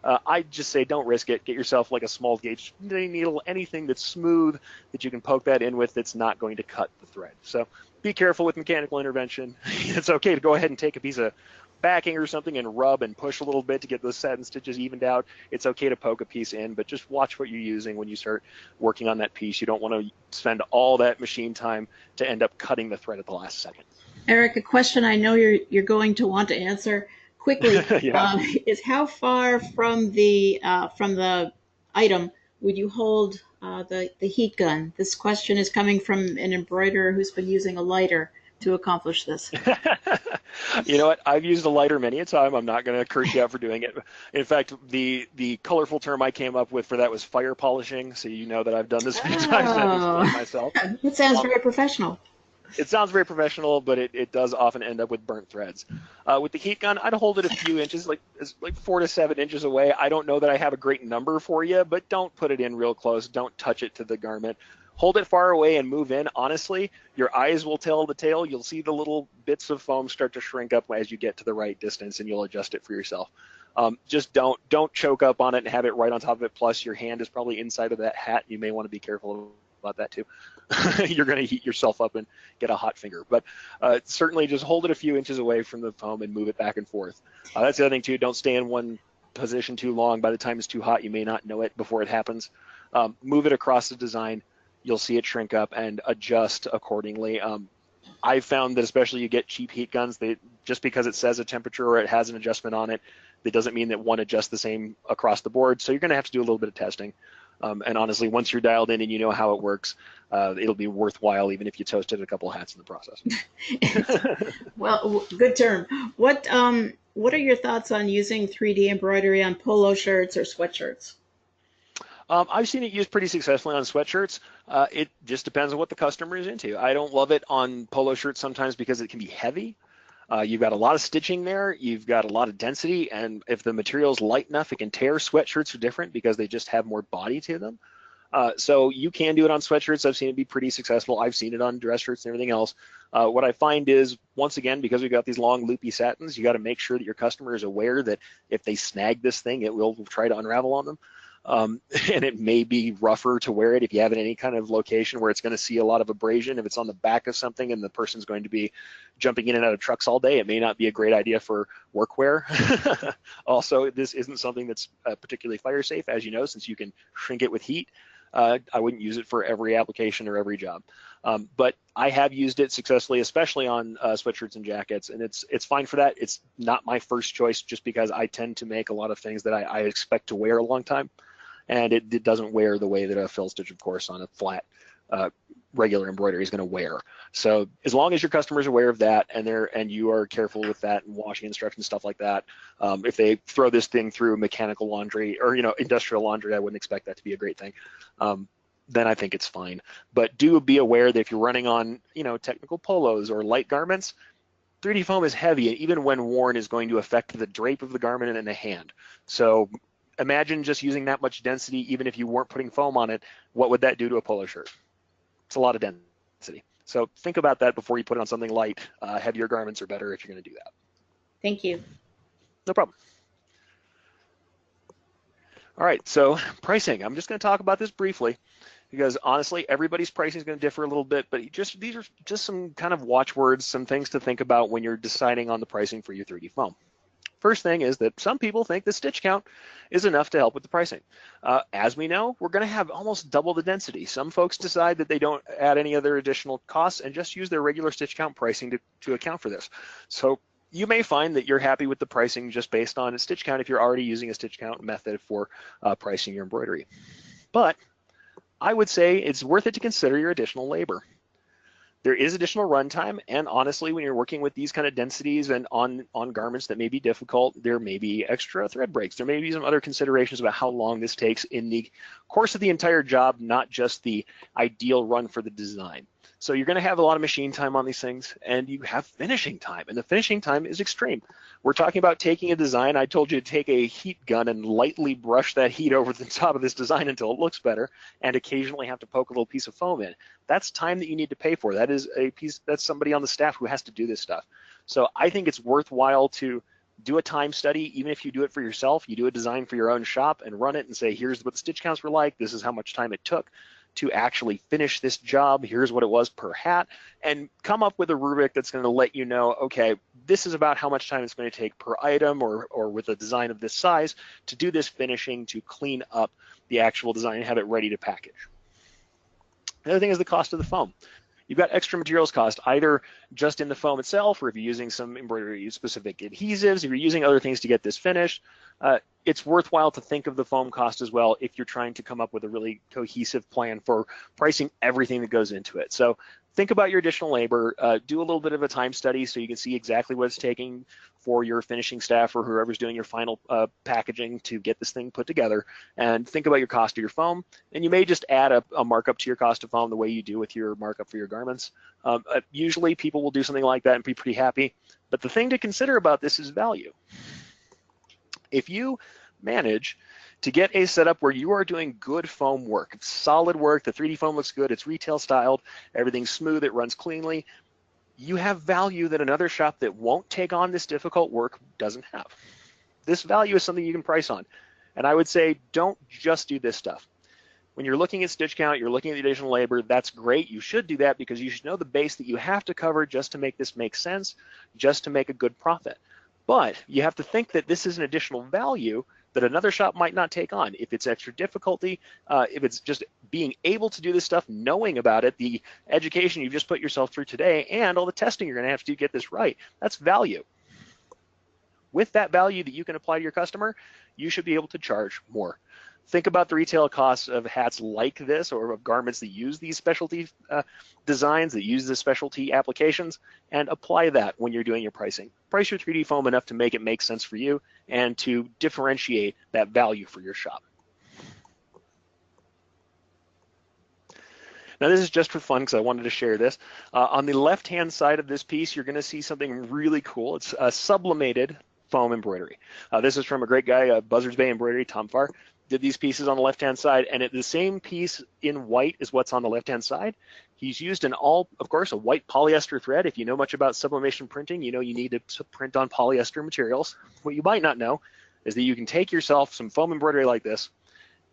Speaker 3: I just say don't risk it. Get yourself like a small gauge needle, anything that's smooth that you can poke that in with that's not going to cut the thread. So be careful with mechanical intervention. It's okay to go ahead and take a piece of backing or something and rub and push a little bit to get those satin stitches evened out. It's okay to poke a piece in, but just watch what you're using when you start working on that piece. You don't want to spend all that machine time to end up cutting the thread at the last second.
Speaker 2: Eric, a question I know you're going to want to answer quickly
Speaker 3: Yeah.
Speaker 2: is how far from the item would you hold the heat gun? This question is coming from an embroiderer who's been using a lighter to accomplish this.
Speaker 3: You know what? I've used a lighter many a time. I'm not going to curse you out for doing it. In fact, the colorful term I came up with for that was fire polishing. So you know that I've done this many times and I've explained myself.
Speaker 2: It sounds very professional.
Speaker 3: It sounds very professional, but it does often end up with burnt threads. With the heat gun, I'd hold it a few inches, like 4 to 7 inches away. I don't know that I have a great number for you, but don't put it in real close. Don't touch it to the garment. Hold it far away and move in. Honestly, your eyes will tell the tale. You'll see the little bits of foam start to shrink up as you get to the right distance, and you'll adjust it for yourself. Just don't choke up on it and have it right on top of it. Plus, your hand is probably inside of that hat. You may want to be careful about about that too. You're going to heat yourself up and get a hot finger. But certainly just hold it a few inches away from the foam and move it back and forth. That's the other thing too. Don't stay in one position too long. By the time it's too hot, you may not know it before it happens. Move it across the design. You'll see it shrink up and adjust accordingly. I've found that especially you get cheap heat guns, just because it says a temperature or it has an adjustment on it, that doesn't mean that one adjusts the same across the board. So you're going to have to do a little bit of testing. And honestly, once you're dialed in and you know how it works, it'll be worthwhile even if you toasted a couple of hats in the process.
Speaker 2: Well, good term. What are your thoughts on using 3D embroidery on polo shirts or sweatshirts?
Speaker 3: I've seen it used pretty successfully on sweatshirts. It just depends on what the customer is into. I don't love it on polo shirts sometimes because it can be heavy. You've got a lot of stitching there. You've got a lot of density. And if the material's light enough, it can tear. Sweatshirts are different because they just have more body to them. So you can do it on sweatshirts. I've seen it be pretty successful. I've seen it on dress shirts and everything else. What I find is, once again, because we've got these long loopy satins, you got to make sure that your customer is aware that if they snag this thing, it will try to unravel on them. And it may be rougher to wear it if you have it in any kind of location where it's going to see a lot of abrasion. If it's on the back of something and the person's going to be jumping in and out of trucks all day, it may not be a great idea for workwear. Also, this isn't something that's particularly fire safe, as you know, since you can shrink it with heat. I wouldn't use it for every application or every job. But I have used it successfully, especially on sweatshirts and jackets, and it's fine for that. It's not my first choice just because I tend to make a lot of things that I expect to wear a long time. And it doesn't wear the way that a fill stitch, of course, on a flat regular embroidery is going to wear. So as long as your customer is aware of that and you are careful with that and washing instructions, stuff like that, if they throw this thing through mechanical laundry or industrial laundry, I wouldn't expect that to be a great thing. Then I think it's fine. But do be aware that if you're running on technical polos or light garments, 3D foam is heavy, and even when worn is going to affect the drape of the garment and the hand. So imagine just using that much density, even if you weren't putting foam on it, what would that do to a polo shirt? It's a lot of density. So think about that before you put it on something light. Heavier garments are better if you're going to do that.
Speaker 2: Thank you.
Speaker 3: No problem. All right, so pricing. I'm just going to talk about this briefly because honestly, everybody's pricing is going to differ a little bit, but these are just some kind of watchwords, some things to think about when you're deciding on the pricing for your 3D foam. First thing is that some people think the stitch count is enough to help with the pricing. As we know, we're going to have almost double the density. Some folks decide that they don't add any other additional costs and just use their regular stitch count pricing to account for this. So you may find that you're happy with the pricing just based on a stitch count if you're already using a stitch count method for pricing your embroidery. But I would say it's worth it to consider your additional labor. There is additional runtime, and honestly, when you're working with these kind of densities and on garments that may be difficult, there may be extra thread breaks. There may be some other considerations about how long this takes in the course of the entire job, not just the ideal run for the design. So you're going to have a lot of machine time on these things, and you have finishing time, and the finishing time is extreme. We're talking about taking a design. I told you to take a heat gun and lightly brush that heat over the top of this design until it looks better, and occasionally have to poke a little piece of foam in. That's time that you need to pay for. That is that's somebody on the staff who has to do this stuff. So I think it's worthwhile to do a time study, even if you do it for yourself. You do a design for your own shop and run it and say, here's what the stitch counts were like. This is how much time it took to actually finish this job. Here's what it was per hat, and come up with a rubric that's going to let you know, okay, this is about how much time it's going to take per item or with a design of this size to do this finishing, to clean up the actual design and have it ready to package. The other thing is the cost of the foam. You've got extra materials cost, either just in the foam itself, or if you're using some embroidery specific adhesives, if you're using other things to get this finished. It's worthwhile to think of the foam cost as well if you're trying to come up with a really cohesive plan for pricing everything that goes into it. So think about your additional labor, do a little bit of a time study so you can see exactly what it's taking for your finishing staff or whoever's doing your final packaging to get this thing put together, and think about your cost of your foam. And you may just add a markup to your cost of foam the way you do with your markup for your garments. Usually people will do something like that and be pretty happy. But the thing to consider about this is value. If you manage to get a setup where you are doing good foam work, solid work, the 3D foam looks good, it's retail styled, everything's smooth, it runs cleanly, you have value that another shop that won't take on this difficult work doesn't have. This value is something you can price on. And I would say, don't just do this stuff. When you're looking at stitch count, you're looking at the additional labor, that's great. You should do that because you should know the base that you have to cover just to make this make sense, just to make a good profit. But you have to think that this is an additional value that another shop might not take on. If it's extra difficulty, if it's just being able to do this stuff, knowing about it, the education you've just put yourself through today, and all the testing you're gonna have to do to get this right, that's value. With that value that you can apply to your customer, you should be able to charge more. Think about the retail costs of hats like this, or of garments that use these specialty designs, that use the specialty applications, and apply that when you're doing your pricing. Price your 3D foam enough to make it make sense for you and to differentiate that value for your shop. Now this is just for fun because I wanted to share this. On the left-hand side of this piece, you're going to see something really cool. It's a sublimated foam embroidery. This is from a great guy, Buzzards Bay Embroidery, Tom Farr. Did these pieces on the left-hand side, and the same piece in white is what's on the left-hand side. He's used of course, a white polyester thread. If you know much about sublimation printing, you know you need to print on polyester materials. What you might not know is that you can take yourself some foam embroidery like this,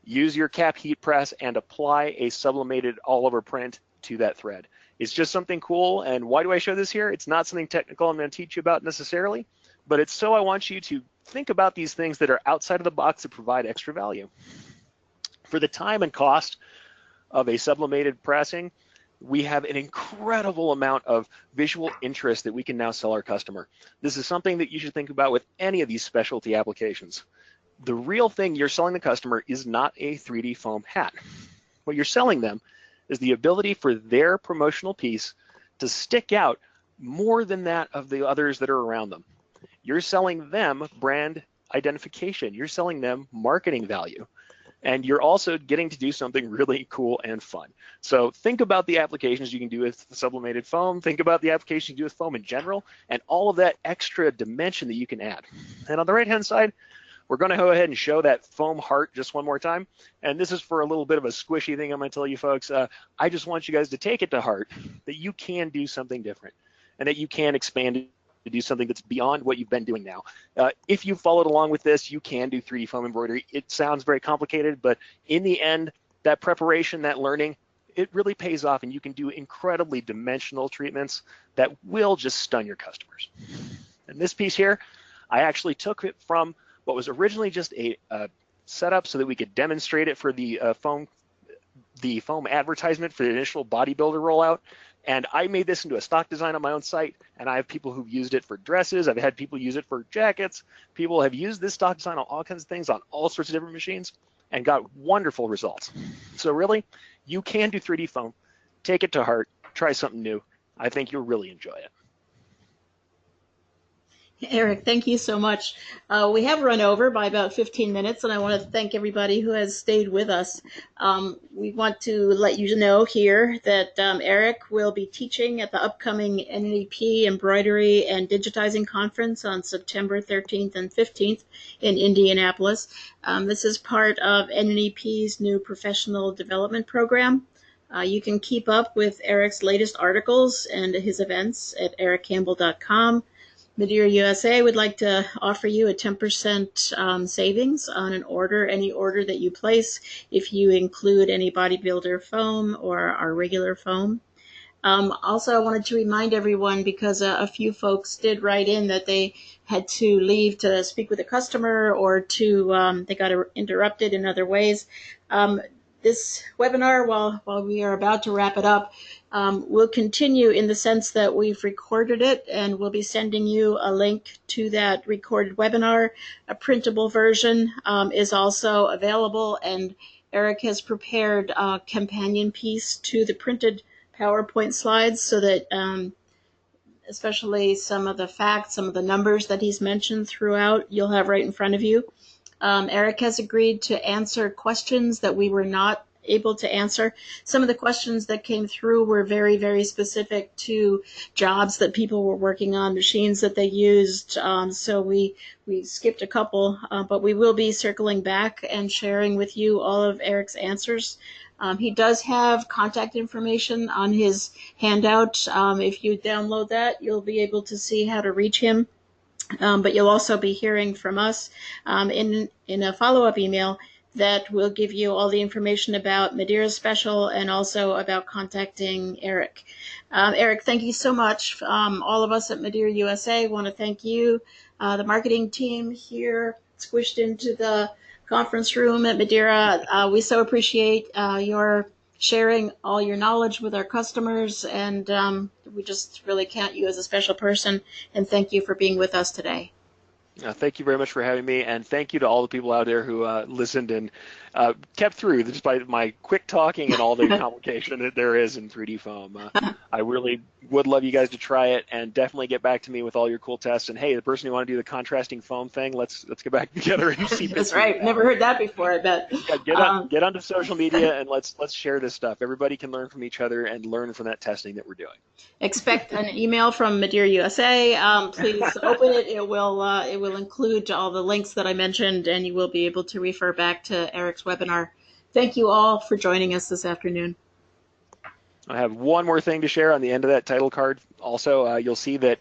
Speaker 3: use your cap heat press, and apply a sublimated all-over print to that thread. It's just something cool, and why do I show this here? It's not something technical I'm going to teach you about necessarily, but it's so I want you to think about these things that are outside of the box that provide extra value. For the time and cost of a sublimated pressing, we have an incredible amount of visual interest that we can now sell our customer. This is something that you should think about with any of these specialty applications. The real thing you're selling the customer is not a 3D foam hat. What you're selling them is the ability for their promotional piece to stick out more than that of the others that are around them. You're selling them brand identification. You're selling them marketing value. And you're also getting to do something really cool and fun. So think about the applications you can do with sublimated foam. Think about the applications you can do with foam in general, and all of that extra dimension that you can add. And on the right-hand side, we're going to go ahead and show that foam heart just one more time. And this is for a little bit of a squishy thing I'm going to tell you folks. I just want you guys to take it to heart that you can do something different and that you can expand it to do something that's beyond what you've been doing now. If you followed along with this, you can do 3D foam embroidery. It sounds very complicated, but in the end, that preparation, that learning, it really pays off, and you can do incredibly dimensional treatments that will just stun your customers. And this piece here, I actually took it from what was originally just a setup so that we could demonstrate it for the foam advertisement for the initial bodybuilder rollout. And I made this into a stock design on my own site, and I have people who've used it for dresses. I've had people use it for jackets. People have used this stock design on all kinds of things on all sorts of different machines and got wonderful results. So really, you can do 3D foam. Take it to heart. Try something new. I think you'll really enjoy it.
Speaker 2: Eric, thank you so much. We have run over by about 15 minutes, and I want to thank everybody who has stayed with us. We want to let you know here that Eric will be teaching at the upcoming NNEP Embroidery and Digitizing Conference on September 13th and 15th in Indianapolis. This is part of NNEP's new professional development program. You can keep up with Eric's latest articles and his events at erichcampbell.com. Madeira USA would like to offer you a 10% savings on an order, any order that you place, if you include any bodybuilder foam or our regular foam. Also, I wanted to remind everyone, because a few folks did write in that they had to leave to speak with a customer or they got interrupted in other ways. This webinar, while we are about to wrap it up, will continue in the sense that we've recorded it, and we'll be sending you a link to that recorded webinar. A printable version is also available, and Eric has prepared a companion piece to the printed PowerPoint slides so that especially some of the facts, some of the numbers that he's mentioned throughout, you'll have right in front of you. Eric has agreed to answer questions that we were not able to answer. Some of the questions that came through were very, very specific to jobs that people were working on, machines that they used. So we skipped a couple, but we will be circling back and sharing with you all of Eric's answers. He does have contact information on his handout. If you download that, you'll be able to see how to reach him. But you'll also be hearing from us in a follow-up email that will give you all the information about Madeira's special and also about contacting Erich. Erich, thank you so much. All of us at Madeira USA want to thank you, the marketing team here squished into the conference room at Madeira. We so appreciate your sharing all your knowledge with our customers, and we just really count you as a special person, and thank you for being with us today.
Speaker 3: Thank you very much for having me, and thank you to all the people out there who listened and kept through despite my quick talking and all the complication that there is in 3D foam. I really would love you guys to try it, and definitely get back to me with all your cool tests. And hey, the person who want to do the contrasting foam thing, let's get back together and see.
Speaker 2: That's right. Never heard that before, I bet.
Speaker 3: Yeah, get onto social media and let's share this stuff. Everybody can learn from each other and learn from that testing that we're doing.
Speaker 2: Expect an email from Madeira USA. Please open it. It will include all the links that I mentioned, and you will be able to refer back to Erich's webinar. Thank you all for joining us this afternoon.
Speaker 3: I have one more thing to share on the end of that title card. Also, you'll see that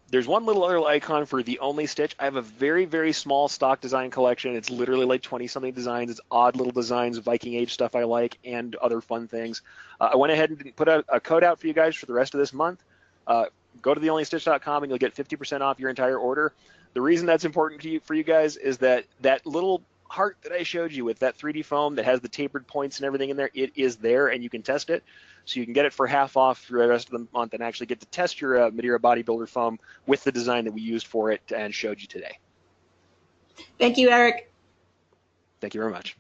Speaker 3: there's one little other icon for the only stitch. I have a very, very small stock design collection. It's literally like 20-something designs. It's odd little designs, Viking Age stuff I like, and other fun things. I went ahead and put a code out for you guys for the rest of this month. Go to theonlystitch.com and you'll get 50% off your entire order. The reason that's important for you guys is that little heart that I showed you with that 3D foam that has the tapered points and everything in there, it is there and you can test it. So you can get it for half off for the rest of the month and actually get to test your Madeira bodybuilder foam with the design that we used for it and showed you today.
Speaker 2: Thank you, Erich.
Speaker 3: Thank you very much.